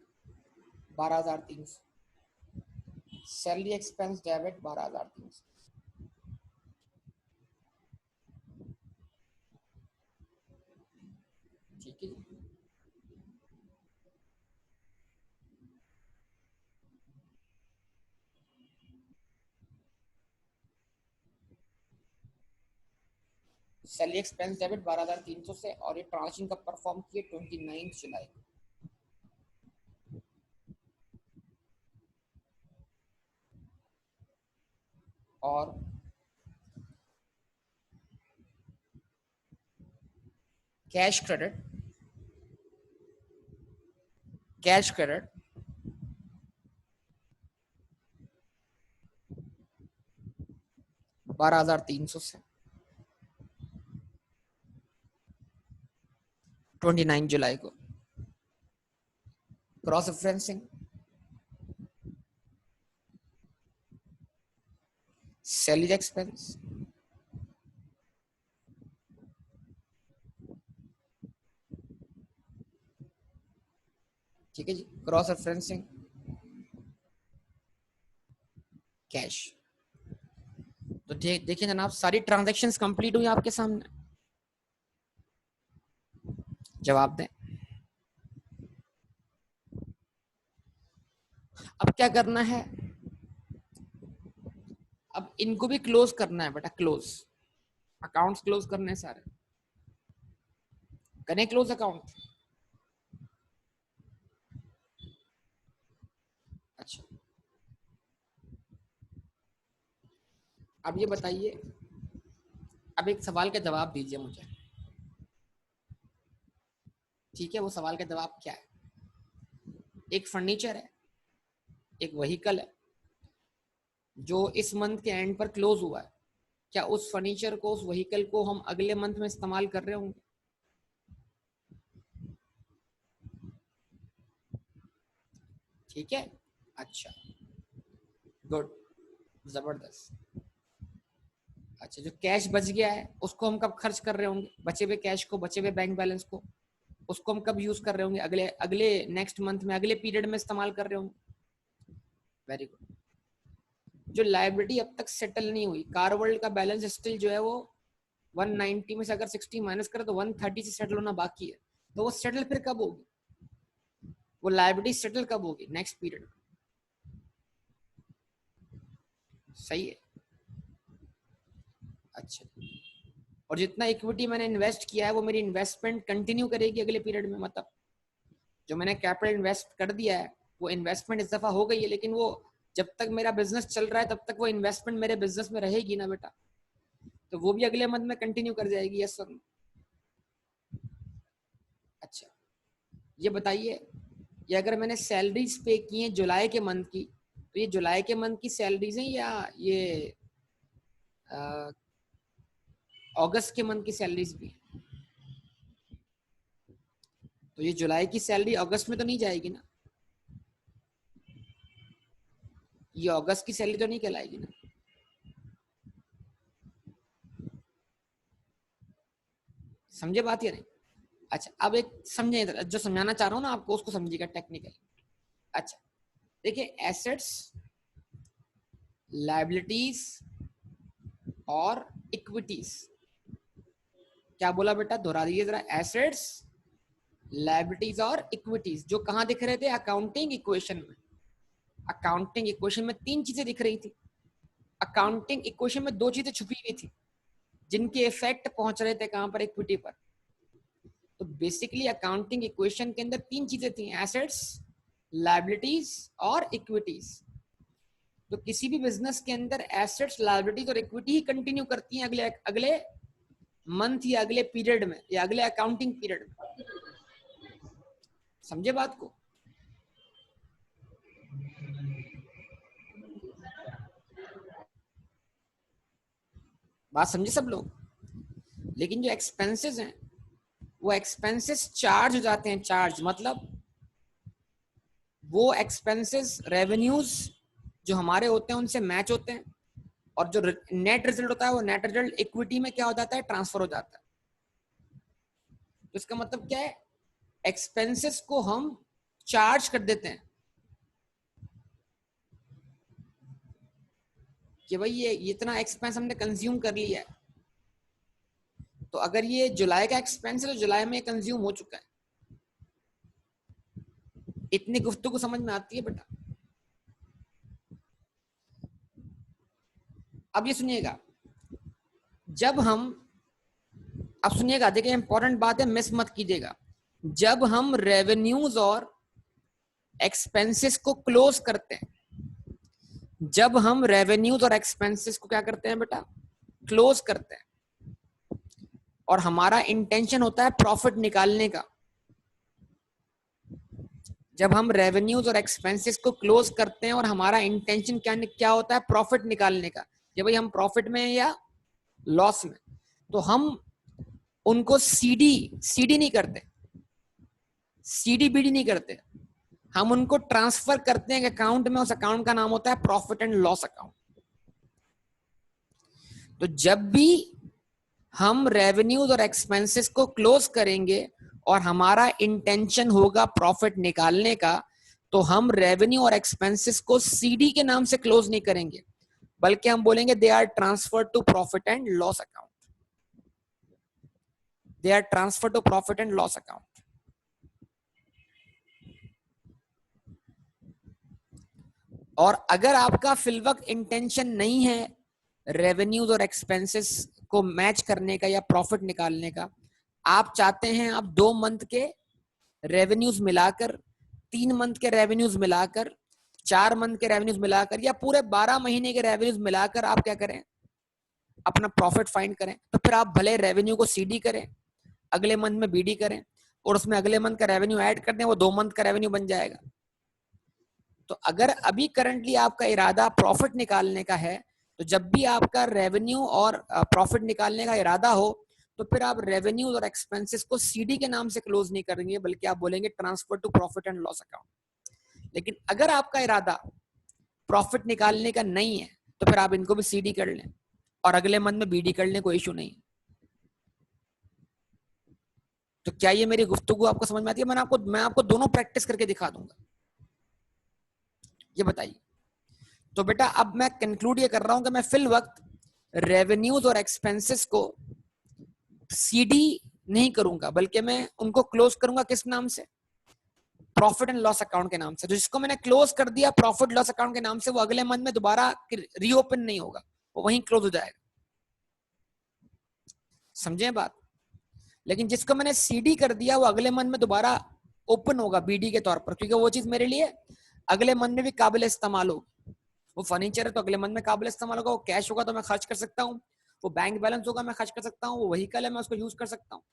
12,300। Salary expense debit 12,300। ठीक है जी। सैलरी एक्सपेंस डेबिट 12,300 से, और ये ट्रांजेक्शन कब परफॉर्म किए? 29 जुलाई। और कैश क्रेडिट, कैश क्रेडिट 12,300 से 29 जुलाई को। क्रॉस रेफरेंसिंग, सैलरी एक्सपेंस, ठीक है जी। Cross referencing cash. तो देखिए जनाब, सारी ट्रांजैक्शंस कंप्लीट हुई आपके सामने। जवाब दें। अब क्या करना है, अब इनको भी क्लोज करना है बेटा, क्लोज अकाउंट्स क्लोज करने हैं सारे, करें क्लोज अकाउंट। अच्छा अब ये बताइए, अब एक सवाल का जवाब दीजिए मुझे, ठीक है? वो सवाल का जवाब क्या है? एक फर्नीचर है, एक व्हीकल है, जो इस मंथ के एंड पर क्लोज हुआ है, क्या उस फर्नीचर को, उस व्हीकल को हम अगले मंथ में इस्तेमाल कर रहे होंगे? ठीक है, अच्छा, गुड, जबरदस्त। अच्छा जो कैश बच गया है उसको हम कब खर्च कर रहे होंगे? बचे हुए कैश को, बचे हुए बैंक बैलेंस को, उसको हम कब यूज कर रहे होंगे? अगले अगले नेक्स्ट मंथ में, अगले पीरियड में इस्तेमाल कर रहे होंगे। Very good. जो लायबिलिटी अब तक सेटल नहीं हुई, कार वर्ल्ड का बैलेंस स्टिल जो है वो 190 में से अगर 60 माइनस करे तो 130 से सेटल होना बाकी है, तो वो सेटल फिर कब होगी? वो लायबिलिटी सेटल कब होगी? नेक्स्ट पीरियड में। सही है, अच्छा। और जितना इक्विटी मैंने इन्वेस्ट किया है वो मेरी इन्वेस्टमेंट कंटिन्यू करेगी अगले पीरियड में, मतलब जो मैंने कैपिटल इन्वेस्ट कर दिया है वो इन्वेस्टमेंट इस दफा हो गई है, लेकिन वो जब तक मेरा बिजनेस चल रहा है तब तक वो इन्वेस्टमेंट मेरे बिजनेस में रहेगी ना बेटा, तो वो भी अगले मंथ में कंटिन्यू कर जाएगी। Yes sir. अच्छा ये बताइए, ये अगर मैंने सैलरीज पे की हैं जुलाई के मंथ की, तो ये जुलाई के मंथ की सैलरीज हैं या ये अगस्त के मंथ की सैलरीज भी? तो ये जुलाई की सैलरी अगस्त में तो नहीं जाएगी ना, ये अगस्त की सैलरी तो नहीं कहलाएगी ना। समझे बात या नहीं? अच्छा अब एक समझे, जो समझाना चाह रहा हूँ ना आपको उसको समझिएगा टेक्निकल। अच्छा देखिए, एसेट्स, लायबिलिटीज और इक्विटीज, क्या बोला बेटा? दोहरा दीजिए जरा। एसेट्स, लायबिलिटीज और इक्विटीज, जो कहाँ दिख रहे थे? अकाउंटिंग इक्वेशन में। अकाउंटिंग इक्वेशन में तीन चीजें दिख रही थी। अकाउंटिंग इक्वेशन में दो चीजें छुपी हुई थी जिनके इफेक्ट पहुंच रहे थे कहां पर? इक्विटी पर। तो बेसिकली अकाउंटिंग इक्वेशन के अंदर तीन चीजें थी, एसेट्स, लायबिलिटीज और इक्विटीज। तो किसी भी बिजनेस के अंदर एसेट्स, लायबिलिटीज और इक्विटी ही कंटिन्यू करती हैं अगले अगले मंथ या अगले पीरियड में या अगले अकाउंटिंग पीरियड में। समझे बात को? बात समझे सब लोग? लेकिन जो एक्सपेंसेस हैं वो एक्सपेंसेस चार्ज हो जाते हैं। चार्ज मतलब वो एक्सपेंसेस रेवेन्यूज जो हमारे होते हैं उनसे मैच होते हैं, और जो नेट रिजल्ट होता है वो नेट रिजल्ट इक्विटी में क्या हो जाता है? ट्रांसफर हो जाता है। तो इसका मतलब क्या है? एक्सपेंसेस को हम चार्ज कर देते हैं कि भाई ये इतना एक्सपेंस हमने कंज्यूम कर लिया है, तो अगर ये जुलाई का एक्सपेंस है तो जुलाई में कंज्यूम हो चुका है। इतनी गुफ्तगू समझ में आती है बेटा? अब ये सुनिएगा, जब हम, अब सुनिएगा, देखिए इंपॉर्टेंट बात है, मिस मत कीजिएगा। जब हम रेवेन्यूज और एक्सपेंसेस को क्लोज करते हैं, जब हम रेवेन्यूज और एक्सपेंसेस को क्या करते हैं बेटा? क्लोज करते हैं, और हमारा इंटेंशन होता है प्रॉफिट निकालने का। जब हम रेवेन्यूज और एक्सपेंसेस को क्लोज करते हैं और हमारा इंटेंशन क्या क्या होता है? प्रॉफिट निकालने का। कि भाई हम प्रॉफिट में या लॉस में, तो हम उनको सीडी सीडी नहीं करते, सीडी बीडी नहीं करते, हम उनको ट्रांसफर करते हैं अकाउंट में। उस अकाउंट का नाम होता है प्रॉफिट एंड लॉस अकाउंट। तो जब भी हम रेवेन्यूज और एक्सपेंसेस को क्लोज करेंगे और हमारा इंटेंशन होगा प्रॉफिट निकालने का, तो हम रेवेन्यू और एक्सपेंसेस को सीडी के नाम से क्लोज नहीं करेंगे, बल्कि हम बोलेंगे they are transfer to profit and loss account. They are transfer to profit and loss account. और अगर आपका फिलवक्त इंटेंशन नहीं है रेवेन्यूज और एक्सपेंसेस को मैच करने का या प्रॉफिट निकालने का, आप चाहते हैं आप 2 मंथ के रेवेन्यूज मिलाकर, 3 मंथ के रेवेन्यूज मिलाकर, 4 मंथ के रेवेन्यूज मिलाकर या पूरे 12 महीने के रेवेन्यूज मिलाकर आप क्या करें, अपना प्रॉफिट फाइंड करें। तो फिर आप भले रेवेन्यू को सीडी करें, अगले मंथ में बीडी करें और उसमें अगले मंथ का रेवेन्यू ऐड कर दें, वो 2 मंथ का रेवेन्यू बन जाएगा। तो अगर अभी करंटली आपका इरादा प्रॉफिट निकालने का है, तो जब भी आपका रेवेन्यू और प्रॉफिट निकालने का इरादा हो, तो फिर आप रेवेन्यूज और एक्सपेंसेस को सीडी के नाम से क्लोज नहीं करेंगे, बल्कि आप बोलेंगे transfer to profit and loss account. लेकिन अगर आपका इरादा प्रॉफिट निकालने का नहीं है, तो फिर आप इनको भी सीडी कर लें और अगले मंथ में बीडी कर लें, कोई इशू नहीं। तो क्या ये मेरी गुफ्तगू आपको समझ में आती है? मैं आपको दोनों प्रैक्टिस करके दिखा दूंगा, ये बताइए। तो बेटा अब मैं कंक्लूड ये कर रहा हूं कि मैं फिल वक्त रेवेन्यूज और एक्सपेंसेस को सीडी नहीं करूंगा, बल्कि मैं उनको क्लोज करूंगा किस नाम से? प्रॉफिट एंड लॉस अकाउंट के नाम से। तो जिसको मैंने क्लोज कर दिया प्रॉफिट लॉस अकाउंट के नाम से, वो अगले मंथ में दोबारा रीओपन नहीं होगा, वो वहीं क्लोज हो जाएगा। समझे बात? लेकिन जिसको मैंने सीडी कर दिया, वो अगले मंथ में दोबारा ओपन होगा बीडी के तौर पर, क्योंकि वो चीज मेरे लिए अगले मंथ में भी काबिल इस्तेमाल होगी। वो फर्नीचर है तो अगले मंथ में काबिल इस्तेमाल होगा, वो कैश होगा तो मैं खर्च कर सकता हूँ, वो बैंक बैलेंस होगा मैं खर्च कर सकता हूँ, वो व्हीकल है मैं उसको यूज कर सकता हूँ।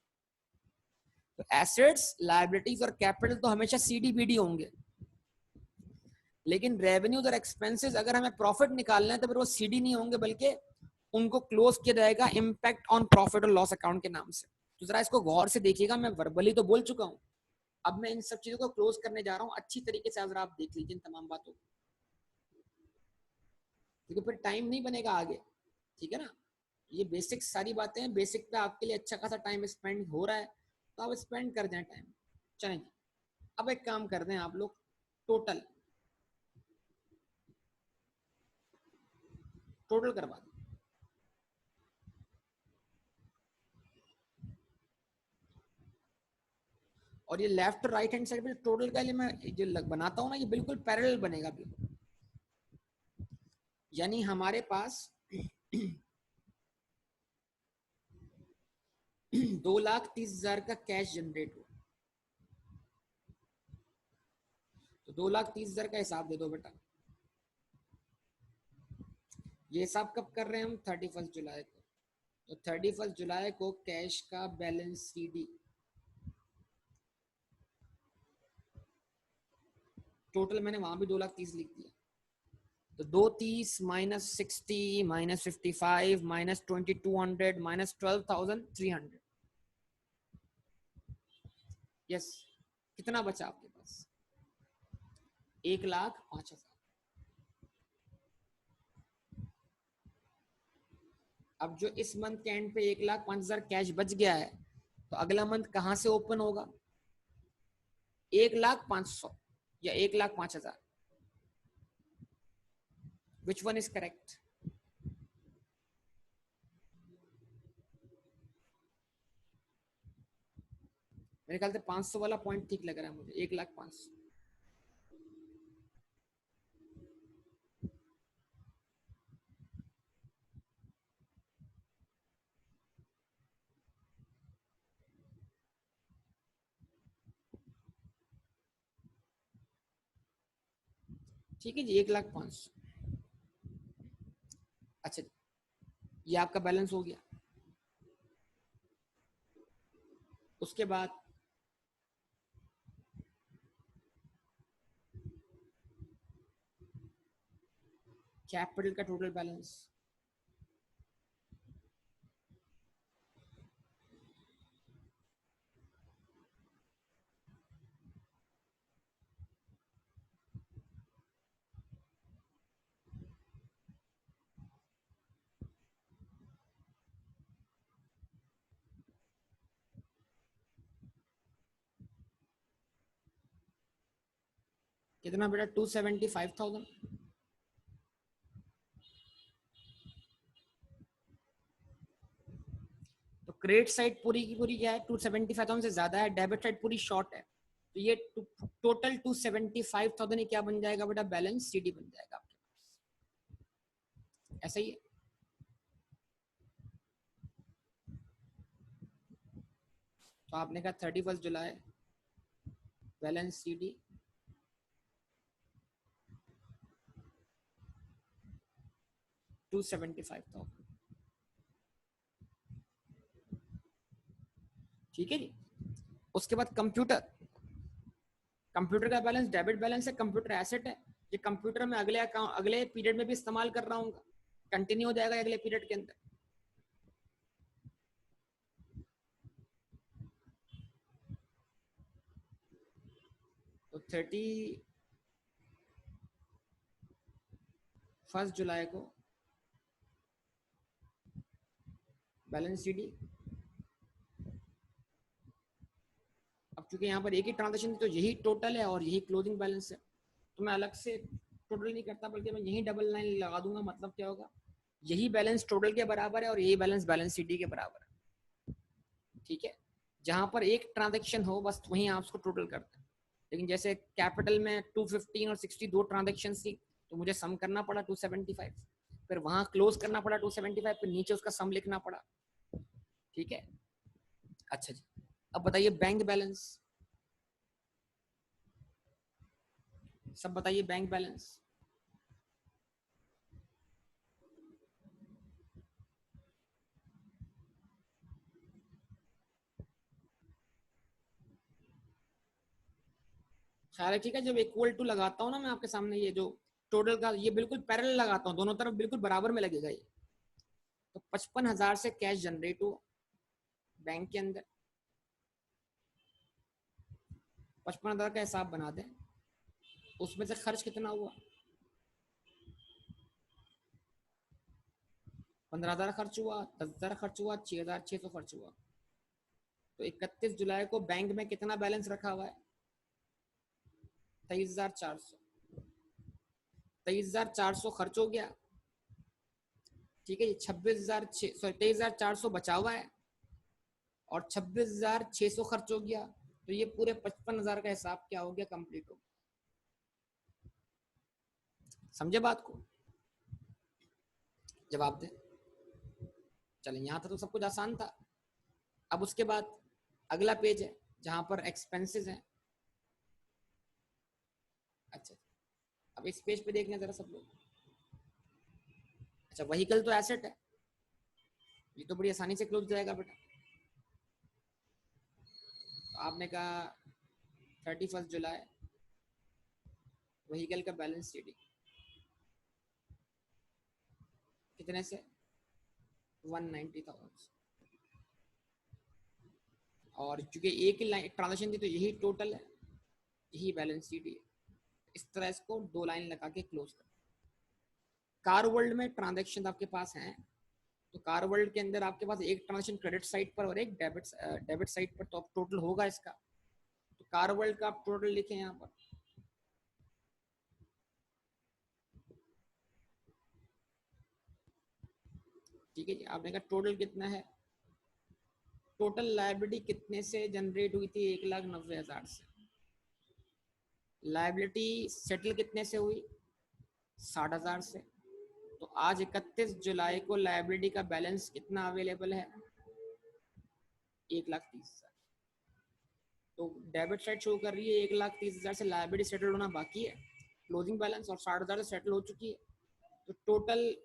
तो एसेट्स, लायबिलिटीज और कैपिटल तो हमेशा सीडी बीडी होंगे, लेकिन रेवेन्यूज और एक्सपेंसेस अगर हमें प्रॉफिट निकालना है तो फिर वो सीडी नहीं होंगे, बल्कि उनको क्लोज किया जाएगा इम्पैक्ट ऑन प्रॉफिट और लॉस अकाउंट के नाम से। तो जरा इसको गौर से देखिएगा, मैं वर्बली तो बोल चुका हूँ, अब मैं इन सब चीजों को क्लोज करने जा रहा हूँ। अच्छी तरीके से जरा आप देख लीजिए इन तमाम बातों को, क्योंकि फिर टाइम नहीं बनेगा आगे, ठीक है ना। ये बेसिक सारी बातें हैं, बेसिक पे आपके लिए अच्छा खासा टाइम स्पेंड हो रहा है, तो आप स्पेंड कर दें टाइम। चलें जी, अब एक काम कर दें आप लोग, टोटल टोटल करवा दें। और ये लेफ्ट राइट हैंड साइड पे टोटल का लिए मैं जो बनाता हूँ ना, ये बिल्कुल पैरेलल बनेगा बिल्कुल। यानी हमारे पास 2,30,000 का कैश जनरेट हो, तो 2,30,000 का हिसाब दे दो बेटा। ये हिसाब कब कर रहे हैं हम? 31 जुलाई को। तो 31 जुलाई को कैश का बैलेंस सीडी टोटल मैंने वहां भी 2,30,000 लिख दिया। तो 2,30 minus 60 minus 55 minus 2,200 minus 12,300। Yes, कितना बचा आपके पास? 1,05,000। अब जो इस मंथ के एंड पे 1,05,000 कैश बच गया है, तो अगला मंथ कहां से ओपन होगा? 1,05,000 या 1,05,000? Which one is correct? मेरे ख्याल से 500 वाला पॉइंट ठीक लग रहा है मुझे, 1,05,000। ठीक है जी, 1,05,000। अच्छा, ये आपका बैलेंस हो गया। उसके बाद कैपिटल का टोटल बैलेंस, कितना बेटा? 275,000। तो क्रेडिट साइड पूरी की पूरी क्या है 275,000 से ज्यादा है, डेबिट साइड पूरी शॉर्ट है, तो ये टोटल 275,000 ही क्या बन जाएगा बेटा, बैलेंस सीडी बन जाएगा आपके पास। ऐसा ही है। तो आपने कहा 31 जुलाई बैलेंस सीडी 275,000, ठीक है जी। उसके बाद कंप्यूटर, कंप्यूटर का बैलेंस डेबिट बैलेंस है, कंप्यूटर एसेट है, ये कंप्यूटर में अगले अकाउंट अगले पीरियड में भी इस्तेमाल कर रहा हूँ, कंटिन्यू हो जाएगा अगले पीरियड के अंदर। तो 31 जुलाई को बैलेंस सीडी, अब चूंकि यहाँ पर एक ही ट्रांजेक्शन तो यही टोटल है और यही क्लोजिंग बैलेंस है, तो मैं अलग से टोटल नहीं करता, बल्कि मैं यही डबल लाइन लगा दूंगा। मतलब क्या होगा, यही बैलेंस टोटल के बराबर है और यही बैलेंस बैलेंस सीडी के बराबर है, ठीक है। जहां पर एक ट्रांजेक्शन हो बस वहीं आप उसको टोटल करते हैं। लेकिन जैसे कैपिटल में 215 और 60 दो ट्रांजेक्शन थी, तो मुझे सम करना पड़ा 275, फिर वहां क्लोज करना पड़ा 275, फिर नीचे उसका सम लिखना पड़ा, ठीक है। अच्छा जी, अब बताइए बैंक बैलेंस, सब बताइए बैंक बैलेंस। ख्याल है, ठीक है। जब इक्वल टू लगाता हूँ ना मैं आपके सामने, ये जो टोटल का ये बिल्कुल पैरेलल लगाता हूँ, दोनों तरफ बिल्कुल बराबर में लगेगा ये। तो 55,000 से कैश जनरेट हुआ बैंक के अंदर, 55,000 का हिसाब बना दें, उसमें से खर्च कितना हुआ, 15,000 खर्च हुआ, 10,000 खर्च हुआ, 6,600 खर्च हुआ। तो 31 जुलाई को बैंक में कितना बैलेंस रखा हुआ है, 23,400, 23,400 खर्च हो गया, ठीक है। ये 23,400 बचा हुआ है और 26,600 खर्च हो गया, तो ये पूरे 55,000 का हिसाब क्या हो गया, कंप्लीट हो गया। समझे बात को, जवाब दे। चलें, यहाँ था तो सब कुछ आसान था। अब उसके बाद अगला पेज है जहां पर एक्सपेंसेस हैं। अच्छा, अब इस पेज पे देखना जरा सब लोग। अच्छा, व्हीकल तो एसेट है, ये तो बड़ी आसानी से क्लोज जाएगा बेटा। तो आपने कहा 31 जुलाई व्हीकल का बैलेंस शीट कितने से, 190,000, और चूंकि एक ही लाइन ट्रांजेक्शन थी तो यही टोटल है, यही बैलेंस शीट है। इस तरह इसको दो लाइन लगा के क्लोज कर। कार वर्ल्ड में ट्रांजेक्शन आपके पास हैं, तो कार वर्ल्ड के अंदर आपके पास एक ट्रांजेक्शन क्रेडिट साइड पर और एक डेबिट साइड पर, तो अब टोटल होगा इसका। तो कार वर्ल्ड का आप टोटल लिखें यहाँ पर, ठीक है जी। आपने कहा टोटल कितना है, टोटल लायबिलिटी कितने से जनरेट हुई थी, 1,90,000 से। लायबिलिटी सेटल कितने से हुई, 60,000 से। तो आज 31 जुलाई को लायबिलिटी का बैलेंस कितना अवेलेबल है, 1,30,000। तो डेबिट साइड शो कर रही है 1,30,000 से लायबिलिटी सेटल होना बाकी है, क्लोजिंग बैलेंस, और 60,000 से सेटल हो चुकी है। तो टोटल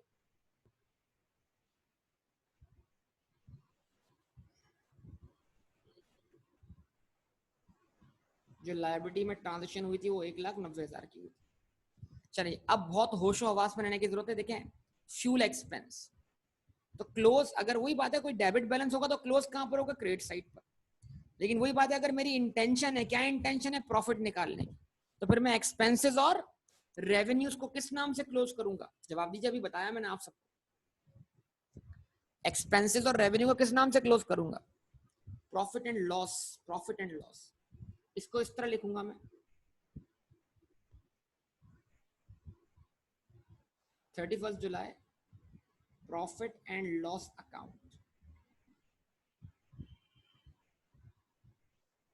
जो लायबिलिटी में ट्रांजेक्शन हुई थी वो 1,90,000 की हुई थी। चलिए, अब बहुत होशो हवास में रहने की जरूरत है। देखें, फ्यूल एक्सपेंस, तो क्लोज अगर वही बात है, कोई डेबिट बैलेंस होगा तो क्लोज कहां पर होगा, क्रेडिट साइड पर। लेकिन वही बात है, अगर मेरी इंटेंशन है, क्या इंटेंशन है, प्रॉफिट निकालने की, तो फिर मैं एक्सपेंसेस और रेवेन्यूज को किस नाम से क्लोज करूंगा, जवाब दीजिए। अभी बताया मैंने आप सबको, एक्सपेंसेस और रेवेन्यू को किस नाम से क्लोज करूंगा, profit and loss, profit and loss. इसको इस तरह लिखूंगा मैं, 31 जुलाई प्रॉफिट एंड लॉस अकाउंट,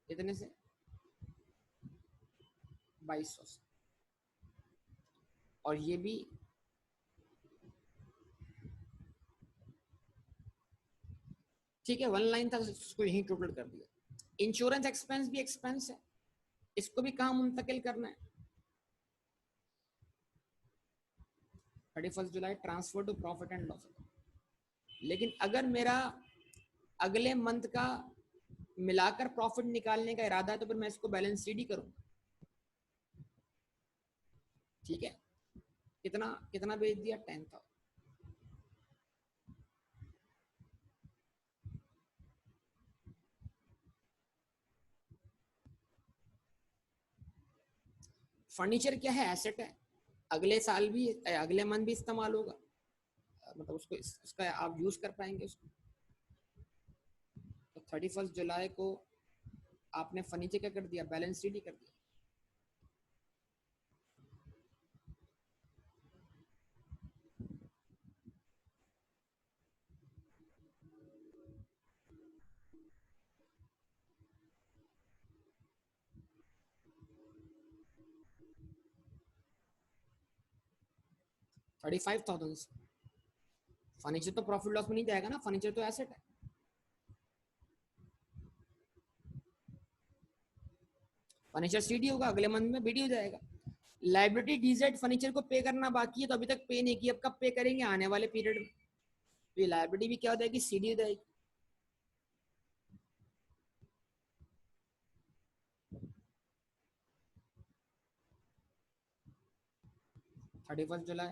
इतने से 2200 से, और ये भी ठीक है, 1 लाइन था, उसको यही टोटल कर दिया। इंश्योरेंस एक्सपेंस भी एक्सपेंस है, इसको भी कहाँ मुंतकिल करना है? 31 जुलाई transfer to profit and loss. लेकिन अगर मेरा अगले मंथ का मिलाकर प्रॉफिट निकालने का इरादा है तो फिर मैं इसको बैलेंस शीट ही करूँ। ठीक है, कितना कितना भेज दिया? 10,000। फर्नीचर क्या है? एसेट है, अगले साल भी अगले मंथ भी इस्तेमाल होगा, मतलब उसको उसका आप यूज कर पाएंगे उसको। तो 31 जुलाई को आपने फर्नीचर क्या कर दिया? बैलेंस शीट ही कर दिया। $35,000। फर्नीचर तो प्रॉफिट लॉस में नहीं जाएगा ना, फर्नीचर तो एसेट है। फर्नीचर सीडी होगा, अगले मंथ में बीडी हो जाएगा। लाइबिलिटी डीजेड फर्नीचर को पे करना बाकी है, तो अभी तक पे नहीं किया, अब कब पे करेंगे? आने वाले पीरियड में। तो ये लाइबिलिटी भी क्या हो जाएगी? सीडी हो जाएगी। थर्टी फर्स्ट जुलाई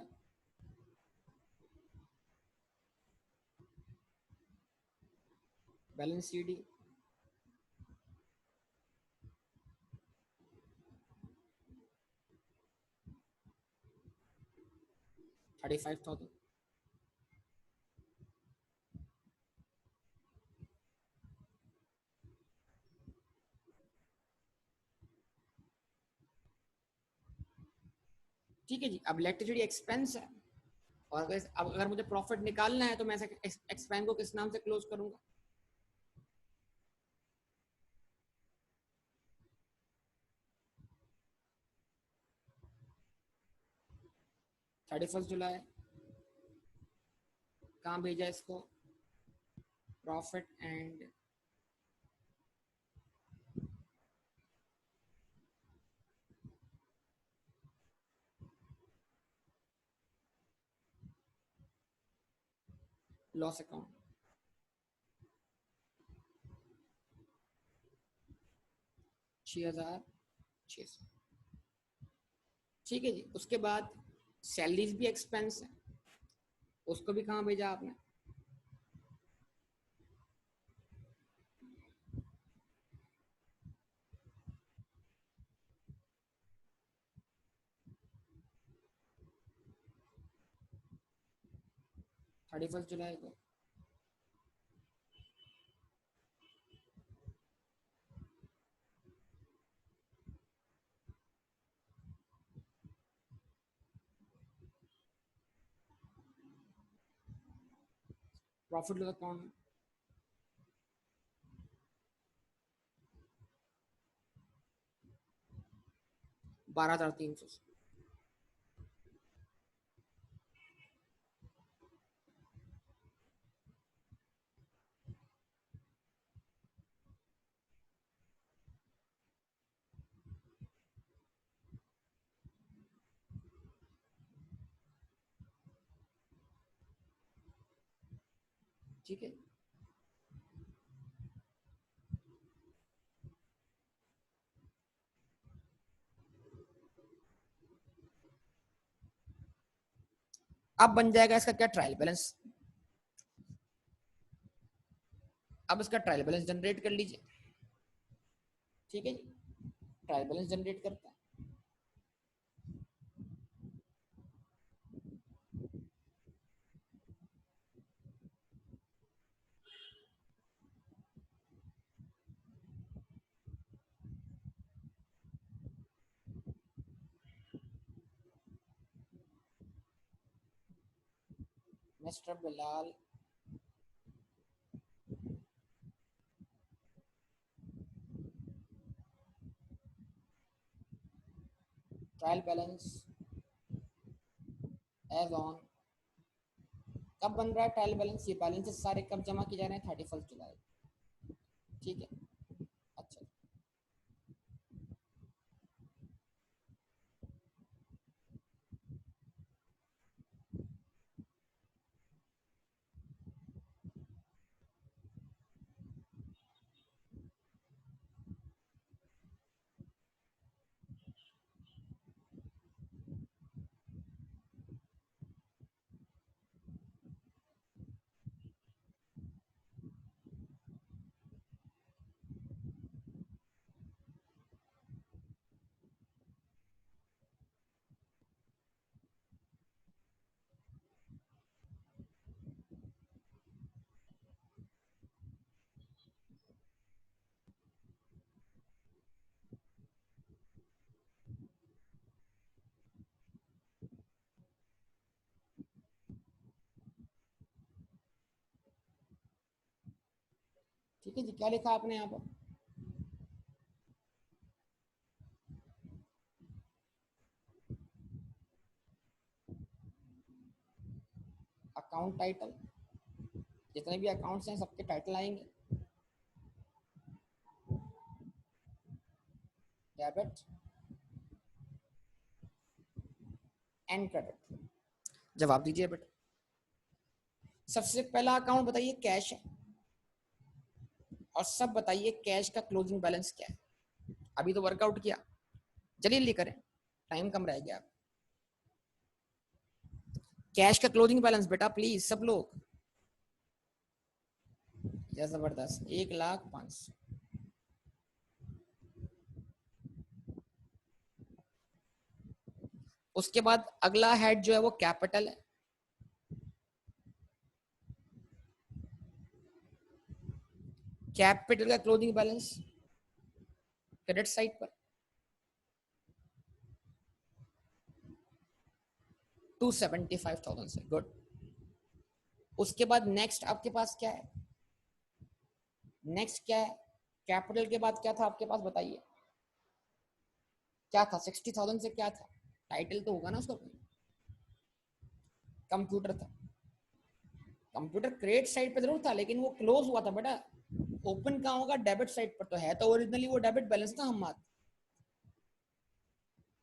बैलेंस सीडी 35,000। ठीक है जी, अब इलेक्ट्रिसिटी एक्सपेंस है, और अगर मुझे प्रॉफिट निकालना है तो मैं एक्सपेंस को किस नाम से क्लोज करूंगा? 31 जुलाई कहाँ भेजा इसको? Profit and loss account. 6,600। ठीक है जी, उसके बाद सैलरीज भी एक्सपेंस है, उसको भी कहाँ भेजा आपने? 31 जुलाई को प्रॉफिट लॉस अकाउंट 12,300। ठीक है, अब बन जाएगा इसका क्या? Trial balance. अब इसका ट्रायल बैलेंस जनरेट कर लीजिए। ठीक है जी, ट्रायल बैलेंस जनरेट करता है। Mister Bilal trial balance as on, कब बन रहा है ट्रायल बैलेंस, ये बैलेंसेस सारे कब जमा किए जा रहे हैं, 31 जुलाई, ठीक है। अच्छा, ठीक है जी, क्या लिखा आपने यहाँ पर? अकाउंट टाइटल, जितने भी अकाउंट्स हैं सबके टाइटल आएंगे, डेबिट एंड क्रेडिट। जवाब दीजिए बेटा। सबसे पहला अकाउंट बताइए कैश है, और सब बताइए कैश का क्लोजिंग बैलेंस क्या है। अभी तो वर्कआउट किया, जल्दी जल्दी करें, टाइम कम रह गया। कैश का क्लोजिंग बैलेंस बेटा प्लीज सब लोग, या जबरदस्त, 1,05,000। उसके बाद अगला हेड जो है वो कैपिटल है, कैपिटल का क्लोजिंग बैलेंस क्रेडिट साइड पर 275,000 से, गुड। उसके बाद नेक्स्ट आपके पास क्या है, नेक्स्ट क्या है, कैपिटल के बाद क्या था आपके पास बताइए, क्या था 60,000 से, क्या था, टाइटल तो होगा ना उसका, कंप्यूटर था। कंप्यूटर क्रेडिट साइड पे जरूर था लेकिन वो क्लोज हुआ था बेटा, ओपन कहाँ होगा, डेबिट साइड पर तो है, तो ओरिजिनली वो डेबिट बैलेंस था, हम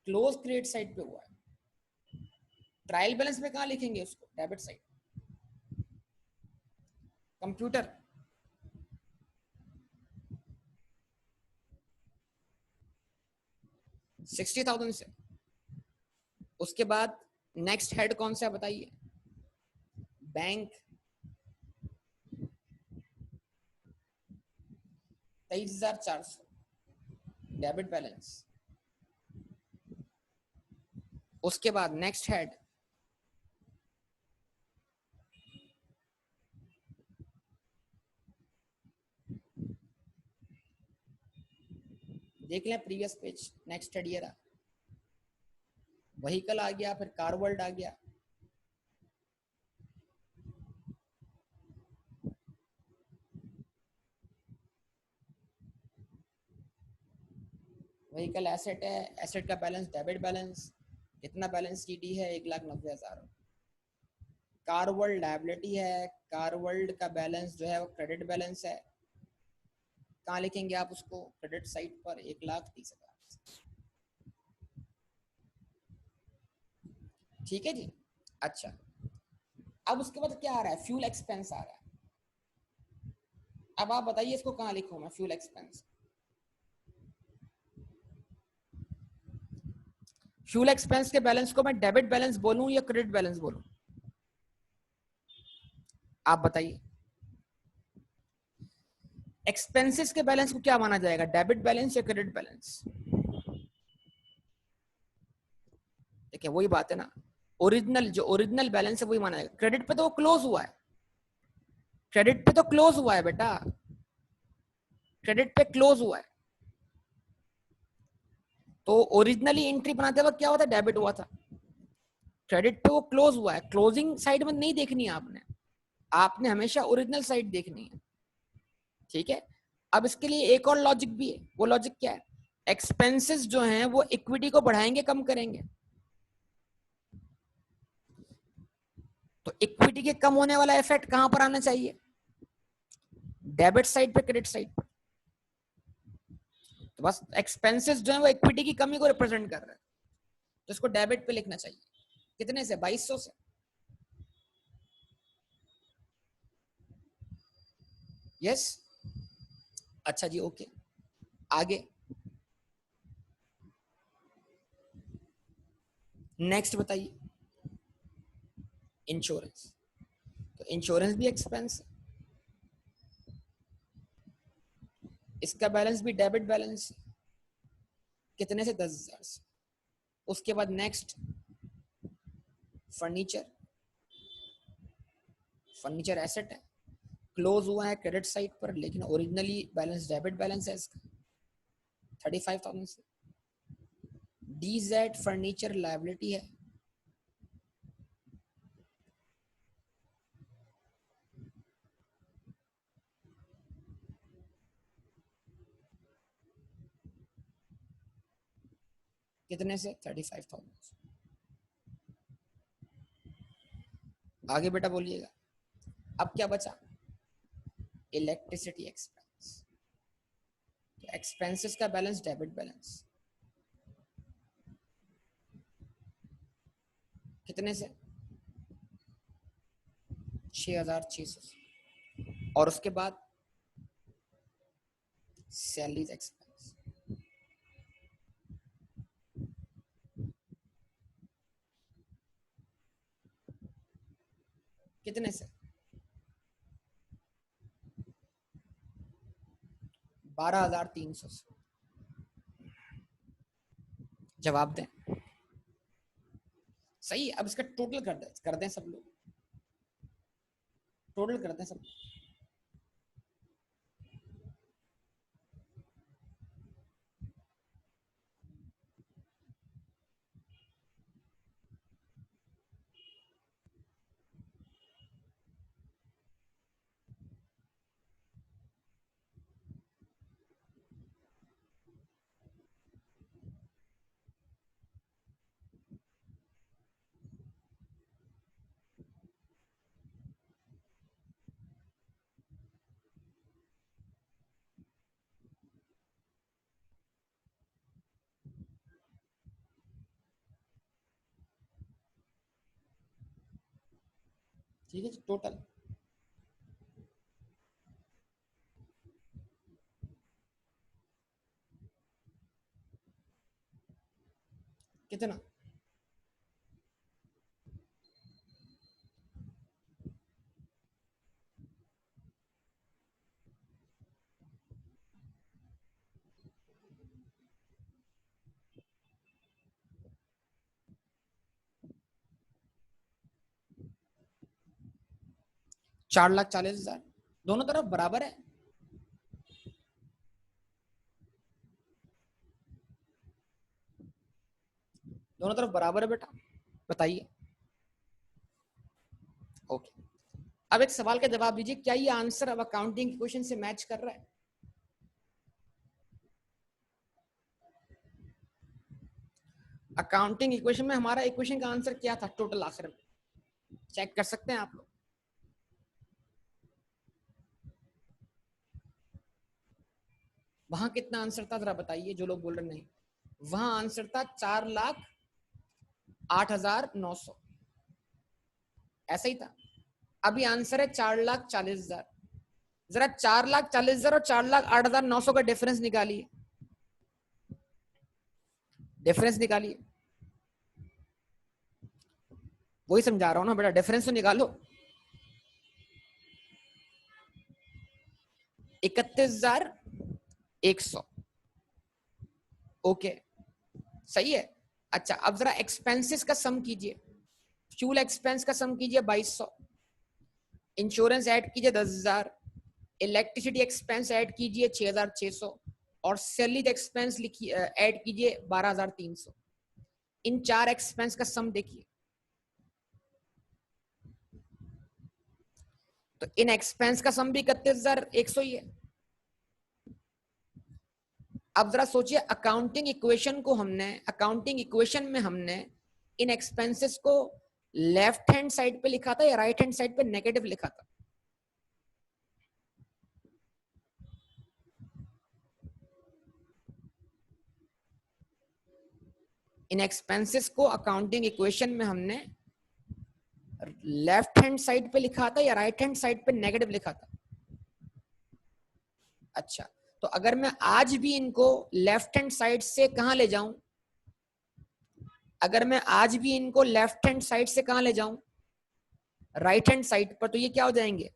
क्लोज क्रेडिट साइड पे हुआ है। ट्रायल बैलेंस में कहाँ लिखेंगे उसको, डेबिट साइड। कंप्यूटर 60,000 से। उसके बाद नेक्स्ट हेड कौन सा बताइए, बैंक 23,400 डेबिट बैलेंस। उसके बाद नेक्स्ट हेड देख लें प्रीवियस पेज, नेक्स्ट हेड ये रहा, व्हीकल आ गया, फिर कार वर्ल्ड आ गया, व्हीकल एसेट है, एसेट का बैलेंस डेबिट बैलेंस, कितना बैलेंस डी है 1,90,000। कार वर्ल्ड लायबिलिटी है, कार वर्ल्ड का बैलेंस जो है वो क्रेडिट बैलेंस है, कहाँ लिखेंगे आप उसको, क्रेडिट साइड पर 1,30,000। ठीक है जी। अच्छा, अब उसके बाद क्या आ रहा है, फ्यूल एक्सपेंस आ रहा है। अब आप बताइए इसको कहाँ लिखूं मैं, फ्यूल एक्सपेंस। फ्यूल एक्सपेंस के बैलेंस को मैं डेबिट बैलेंस बोलूं या क्रेडिट बैलेंस बोलूं, आप बताइए। एक्सपेंसेस के बैलेंस को क्या माना जाएगा, डेबिट बैलेंस या क्रेडिट बैलेंस? देखिए वही बात है ना, ओरिजिनल जो ओरिजिनल बैलेंस है वही माना जाएगा। क्रेडिट पे तो वो क्लोज हुआ है, क्रेडिट पे तो क्लोज हुआ है बेटा, क्रेडिट पे क्लोज हुआ है, तो ओरिजिनली एंट्री बनाते वक्त क्या होता है, डेबिट हुआ था। क्रेडिट पे वो क्लोज हुआ है, क्लोजिंग साइड में नहीं देखनी है आपने, आपने हमेशा ओरिजिनल साइड देखनी है। ठीक है, अब इसके लिए एक और लॉजिक भी है, वो लॉजिक क्या है, एक्सपेंसेस जो हैं वो इक्विटी को बढ़ाएंगे कम करेंगे? तो इक्विटी के कम होने वाला इफेक्ट कहां पर आना चाहिए? डेबिट साइड पे, क्रेडिट साइड पे। तो बस एक्सपेंसेस जो है वो इक्विटी की कमी को रिप्रेजेंट कर रहे हैं, तो इसको डेबिट पे लिखना चाहिए। कितने से? 2200 से। यस, अच्छा जी, ओके। आगे नेक्स्ट बताइए। इंश्योरेंस, तो इंश्योरेंस भी एक्सपेंस है, इसका बैलेंस भी डेबिट बैलेंस है। कितने से? 10,000 से। उसके बाद नेक्स्ट फर्नीचर, फर्नीचर एसेट है, क्लोज हुआ है क्रेडिट साइड पर, लेकिन ओरिजिनली बैलेंस डेबिट बैलेंस है इसका 35,000 से। डीजेड फर्नीचर लायबिलिटी है, कितने से? 35,000। आगे बेटा बोलिएगा। अब क्या बचा? Electricity expense. एक्सपेंसेस का बैलेंस डेबिट बैलेंस कितने से? 6,600 से। और उसके बाद सैलरीज एक्सपेंस कितने से? 12,300 से। जवाब दें। सही है। अब इसका टोटल कर दें सब लोग, टोटल कर दें सब। ठीक है, टोटल कितना? चार लाख 40,000। दोनों तरफ बराबर है। दोनों तरफ बराबर है बेटा, बताइए। ओके, अब एक सवाल का जवाब दीजिए, क्या ये आंसर अब अकाउंटिंग इक्वेशन से मैच कर रहा है? अकाउंटिंग इक्वेशन में हमारा इक्वेशन का आंसर क्या था टोटल? आखिर में चेक कर सकते हैं आप लोग। वहां कितना आंसर था जरा बताइए, जो लोग बोल रहे नहीं। वहां आंसर था 4,08,900, ऐसा ही था। अभी आंसर है 4,40,000। जरा 4,40,000 और 4,08,900 का डिफरेंस निकालिए, डिफरेंस निकालिए। वही समझा रहा हूं ना बेटा, डिफरेंस तो निकालो। 31,100। ओके, सही है। अच्छा, अब जरा एक्सपेंसेस का सम कीजिए। फ्यूल एक्सपेंस का सम कीजिए 2,200, इंश्योरेंस ऐड कीजिए 10,000, इलेक्ट्रिसिटी एक्सपेंस ऐड कीजिए 6,600, और सैलरी एक्सपेंस लिखिए, ऐड कीजिए 12,300। इन चार एक्सपेंस का सम देखिए। तो इन एक्सपेंस का सम भी 31,100 ही है। अब जरा सोचिए, अकाउंटिंग इक्वेशन में हमने इन एक्सपेंसेस को लेफ्ट हैंड साइड पे लिखा था या राइट हैंड साइड पे नेगेटिव लिखा था? इन एक्सपेंसेस को अकाउंटिंग इक्वेशन में हमने लेफ्ट हैंड साइड पे लिखा था या राइट हैंड साइड पे नेगेटिव लिखा था? अच्छा, तो अगर मैं आज भी इनको लेफ्ट हैंड साइड से कहां ले जाऊं, अगर मैं आज भी इनको लेफ्ट हैंड साइड से कहां ले जाऊं, राइट हैंड साइड पर, तो ये क्या हो जाएंगे?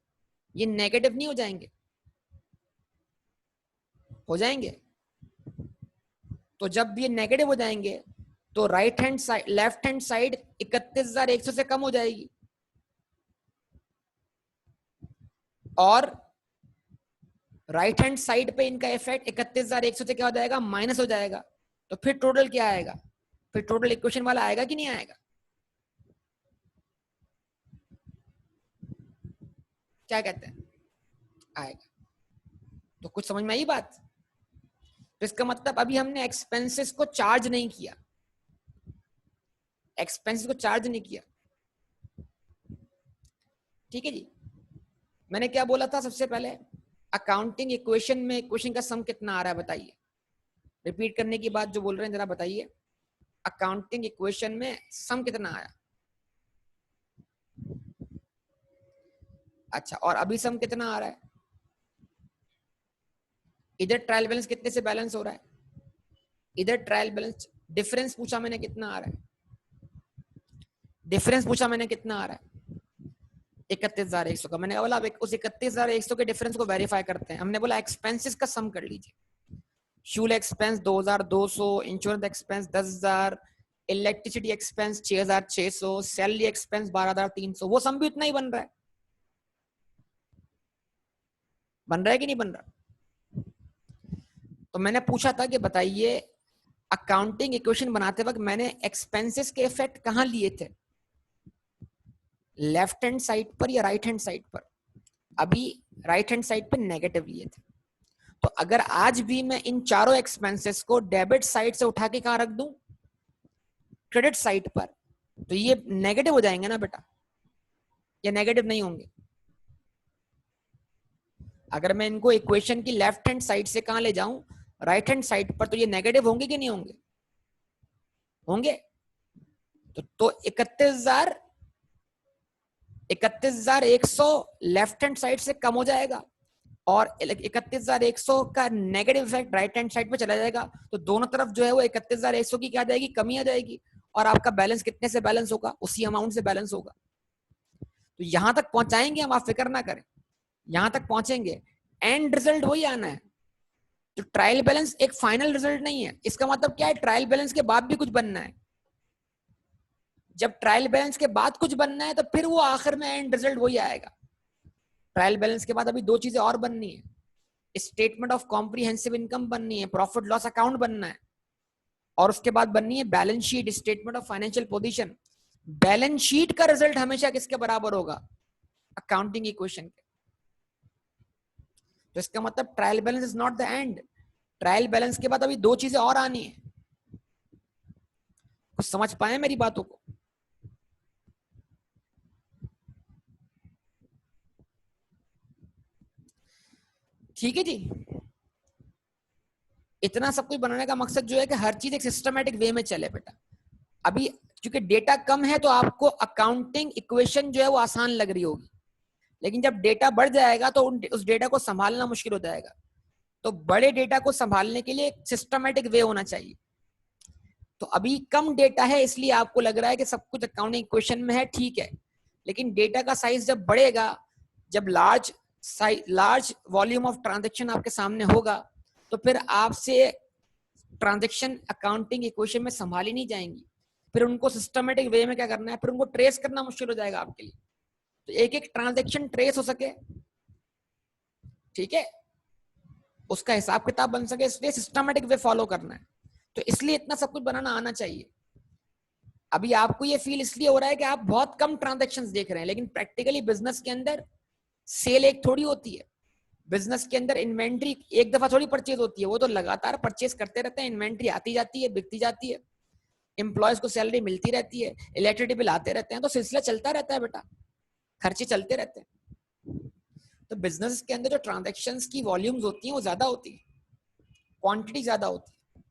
ये नेगेटिव नहीं हो जाएंगे? हो जाएंगे। तो जब ये नेगेटिव हो जाएंगे तो right hand side, left hand side 31,100 से कम हो जाएगी और राइट हैंड साइड पे इनका इफेक्ट 31,100 से क्या हो जाएगा? माइनस हो जाएगा। तो फिर टोटल क्या आएगा? फिर टोटल इक्वेशन वाला आएगा कि नहीं आएगा? क्या कहते हैं? आएगा। तो कुछ समझ में आई बात? तो इसका मतलब अभी हमने एक्सपेंसेस को चार्ज नहीं किया, एक्सपेंसेस को चार्ज नहीं किया। ठीक है जी। मैंने क्या बोला था सबसे पहले? अकाउंटिंग इक्वेशन में इक्वेशन का सम कितना आ रहा है बताइए? रिपीट करने की बात जो बोल रहे हैं जरा बताइए, अकाउंटिंग इक्वेशन में सम कितना आया? अच्छा, और अभी सम कितना आ रहा है? इधर ट्रायल बैलेंस कितने से बैलेंस हो रहा है, इधर ट्रायल बैलेंस डिफरेंस पूछा मैंने कितना आ रहा है, डिफरेंस पूछा मैंने कितना आ रहा है? 31,100 का। मैंने बोला उस 31,100 के डिफरेंस को वेरीफाई करते हैं। हमने बोला एक्सपेंसेस का सम कर लीजिए। Fuel expense 2,200, insurance expense 10,000, electricity expense 6,600, salary expense 12,300, वो सम भी उतना ही बन रहा है। बन रहा है कि नहीं बन रहा? तो मैंने पूछा था कि बताइए अकाउंटिंग इक्वेशन बनाते वक्त मैंने एक्सपेंसेस के इफेक्ट कहां लिए थे, लेफ्ट हैंड साइड पर या राइट हैंड साइड पर? अभी राइट हैंड साइड पर नेगेटिव लिए थे। तो अगर आज भी मैं इन चारों एक्सपेंसेस को डेबिट साइड से उठा के कहां रख दूं, क्रेडिट साइड पर, तो ये नेगेटिव हो जाएंगे ना बेटा, या नेगेटिव नहीं होंगे? अगर मैं इनको इक्वेशन की लेफ्ट हैंड साइड से कहां ले जाऊं, राइट हैंड साइड पर, तो ये नेगेटिव होंगे कि नहीं होंगे? होंगे। तो 31,100 लेफ्ट हैंड साइड से कम हो जाएगा और 31,100 का negative effect right hand side पे चला जाएगा। तो दोनों तरफ जो है वो 31,100 की क्या आ जाएगी? कमी आ जाएगी। और आपका बैलेंस कितने से बैलेंस होगा? उसी अमाउंट से बैलेंस होगा। तो यहां तक पहुंचाएंगे हम, आप फिक्र ना करें, यहां तक पहुंचेंगे। एंड रिजल्ट वही आना है। तो ट्रायल बैलेंस एक फाइनल रिजल्ट नहीं है। इसका मतलब क्या है? ट्रायल बैलेंस के बाद भी कुछ बनना है। जब ट्रायल बैलेंस के बाद कुछ बनना है तो फिर वो आखिर में एंड रिजल्ट वही आएगा। ट्रायल बैलेंस के बाद अभी दो चीजें और बननी है, स्टेटमेंट ऑफ कॉम्प्रिहेंसिव इनकम बननी है, प्रॉफिट लॉस अकाउंट बनना है, और उसके बाद बननी है balance sheet, statement of financial position. Balance sheet का रिजल्ट हमेशा किसके बराबर होगा? अकाउंटिंग इक्वेशन के। तो इसका मतलब trial balance is not the end. Trial balance के बाद अभी दो चीजें और आनी है। कुछ समझ पाए मेरी बातों को? ठीक है जी। इतना सब कुछ बनाने का मकसद जो है कि हर चीज एक सिस्टमैटिक वे में चले बेटा। अभी क्योंकि डेटा कम है तो आपको अकाउंटिंग इक्वेशन जो है वो आसान लग रही होगी, लेकिन जब डेटा बढ़ जाएगा तो उस डेटा को संभालना मुश्किल हो जाएगा। तो बड़े डेटा को संभालने के लिए सिस्टमैटिक वे होना चाहिए। तो अभी कम डेटा है इसलिए आपको लग रहा है कि सब कुछ अकाउंटिंग इक्वेशन में है, ठीक है। लेकिन डेटा का साइज जब बढ़ेगा, जब लार्ज वॉल्यूम ऑफ ट्रांजेक्शन आपके सामने होगा, तो फिर आपसे ट्रांजेक्शन अकाउंटिंग इक्वेशन में संभाली नहीं जाएंगी। फिर उनको सिस्टमेटिक वे में क्या करना है, फिर उनको ट्रेस करना मुश्किल हो जाएगा आपके लिए। तो एक एक ट्रांजेक्शन ट्रेस हो सके, ठीक है, उसका हिसाब किताब बन सके, इसलिए सिस्टमेटिक वे फॉलो करना है। तो इसलिए इतना सब कुछ बनाना आना चाहिए। अभी आपको ये फील इसलिए हो रहा है कि आप बहुत कम ट्रांजेक्शन्स देख रहे हैं, लेकिन प्रैक्टिकली बिजनेस के अंदर सेल एक थोड़ी होती है। बिजनेस के अंदर इन्वेंट्री एक दफा थोड़ी परचेज होती है, वो तो लगातार परचेज करते रहते हैं, इन्वेंट्री आती जाती है, बिकती जाती है, एम्प्लॉयज को सैलरी मिलती रहती है, इलेक्ट्रिसिटी बिल आते रहते हैं, तो सिलसिला चलता रहता है बेटा, खर्चे चलते रहते हैं। तो बिजनेस के अंदर जो ट्रांजैक्शंस की वॉल्यूम्स होती हैं वो ज्यादा होती है, क्वांटिटी ज्यादा होती है।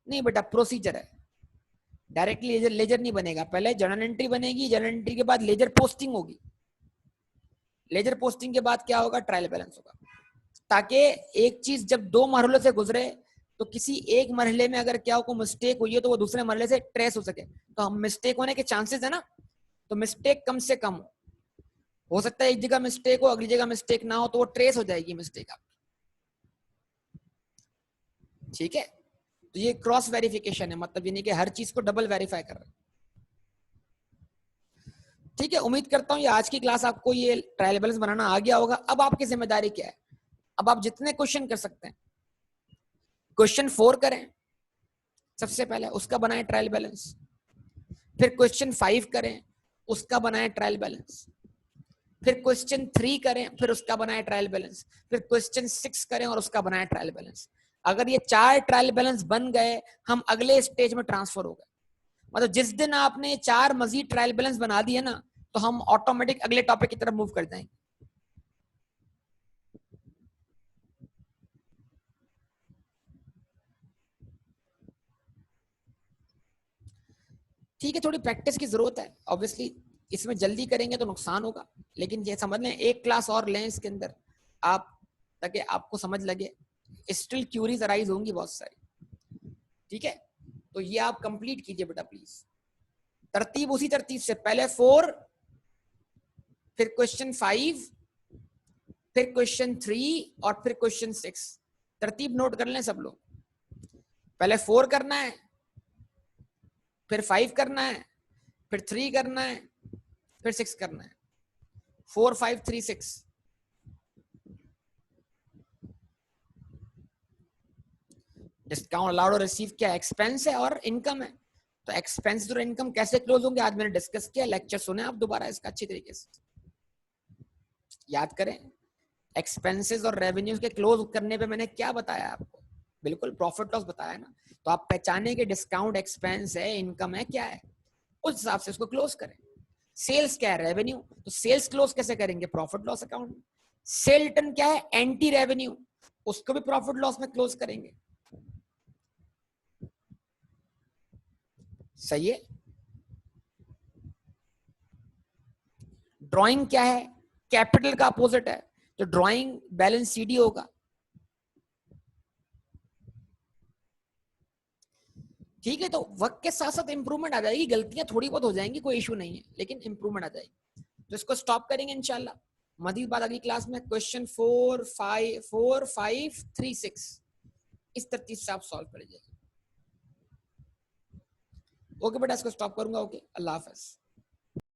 नहीं बेटा, प्रोसीजर है, डायरेक्टली लेजर लेजर नहीं बनेगा, पहले जर्नल एंट्री बनेगी, जर्नल एंट्री के बाद लेजर पोस्टिंग होगी, लेजर पोस्टिंग के बाद क्या होगा, ट्रायल बैलेंस होगा, ताकि एक चीज जब दो मरहलों से गुजरे तो किसी एक मरहले में अगर क्या को मिस्टेक हुई है तो वो दूसरे मरहले से ट्रेस हो सके। तो हम मिस्टेक होने के चांसेस है ना, तो मिस्टेक कम से कम हो सकता है, एक जगह मिस्टेक हो अगली जगह मिस्टेक ना हो, तो वो ट्रेस हो जाएगी मिस्टेक आपकी। ठीक है, तो ये क्रॉस वेरिफिकेशन है, मतलब यानी कि हर चीज को डबल वेरीफाई कर रहे हैं। ठीक है, उम्मीद करता हूँ ये आज की क्लास आपको ये ट्रायल बैलेंस बनाना आ गया होगा। अब आपकी जिम्मेदारी क्या है, अब आप जितने क्वेश्चन कर सकते हैं, क्वेश्चन 4 करें सबसे पहले, उसका बनाए ट्रायल बैलेंस, फिर क्वेश्चन 5 करें, उसका बनाए ट्रायल बैलेंस, फिर क्वेश्चन 3 करें, फिर उसका बनाए ट्रायल बैलेंस, फिर क्वेश्चन 6 करें और उसका बनाए ट्रायल बैलेंस। अगर ये 4 ट्रायल बैलेंस बन गए, हम अगले स्टेज में ट्रांसफर हो गए। मतलब जिस दिन आपने 4 मजीद ट्रायल बैलेंस बना दिए ना, तो हम ऑटोमेटिक अगले टॉपिक की तरफ मूव कर जाएंगे। ठीक है, थोड़ी प्रैक्टिस की जरूरत है ऑब्वियसली, इसमें जल्दी करेंगे तो नुकसान होगा, लेकिन ये समझ लें एक क्लास और लें इसके अंदर आप, ताकि आपको समझ लगे, स्टिल क्यूरीज अराइज होंगी बहुत सारी। ठीक है, तो ये आप कंप्लीट कीजिए बेटा प्लीज, तरतीब उसी तरतीब से, पहले 4, फिर क्वेश्चन 5, फिर क्वेश्चन 3 और फिर क्वेश्चन 6। तरतीब नोट कर लें सब लोग, पहले 4 करना है, फिर 5 करना है, फिर 3 करना है, फिर 6 करना है, 4 5 3 6। डिस्काउंट अलाउड और रिसीव क्या एक्सपेंस है और इनकम है, तो एक्सपेंस और इनकम कैसे क्लोज होंगे आज मैंने डिस्कस किया, लेक्चर सुने आप दोबारा इसका अच्छी तरीके से याद करें। एक्सपेंसेस और रेवेन्यूज के क्लोज करने पे मैंने क्या बताया आपको, बिल्कुल प्रॉफिट लॉस बताया ना, तो आप पहचाने कि डिस्काउंट एक्सपेंस है, इनकम है, क्या है, उस हिसाब से उसको क्लोज करें। सेल्स क्या है, रेवेन्यू, तो सेल्स क्लोज कैसे करेंगे, profit loss account. Cell return क्या है, एंटी रेवेन्यू, उसको भी प्रॉफिट लॉस में क्लोज करेंगे। सही है। ड्राइंग क्या है, कैपिटल का अपोजिट है, तो ड्राइंग बैलेंस सीडी होगा। ठीक है, तो वक्त के साथ साथ इंप्रूवमेंट आ जाएगी, गलतियां थोड़ी बहुत हो जाएंगी, कोई इशू नहीं है, लेकिन इंप्रूवमेंट आ जाएगी। तो इसको स्टॉप करेंगे इंशाल्लाह, मजीद बात अगली क्लास में क्वेश्चन 4 5 3 6 इस तरतीब से आप सॉल्व कर लीजिएगा। ओके बेटा, इसको स्टॉप करूंगा। ओके, अल्लाह हाफिज।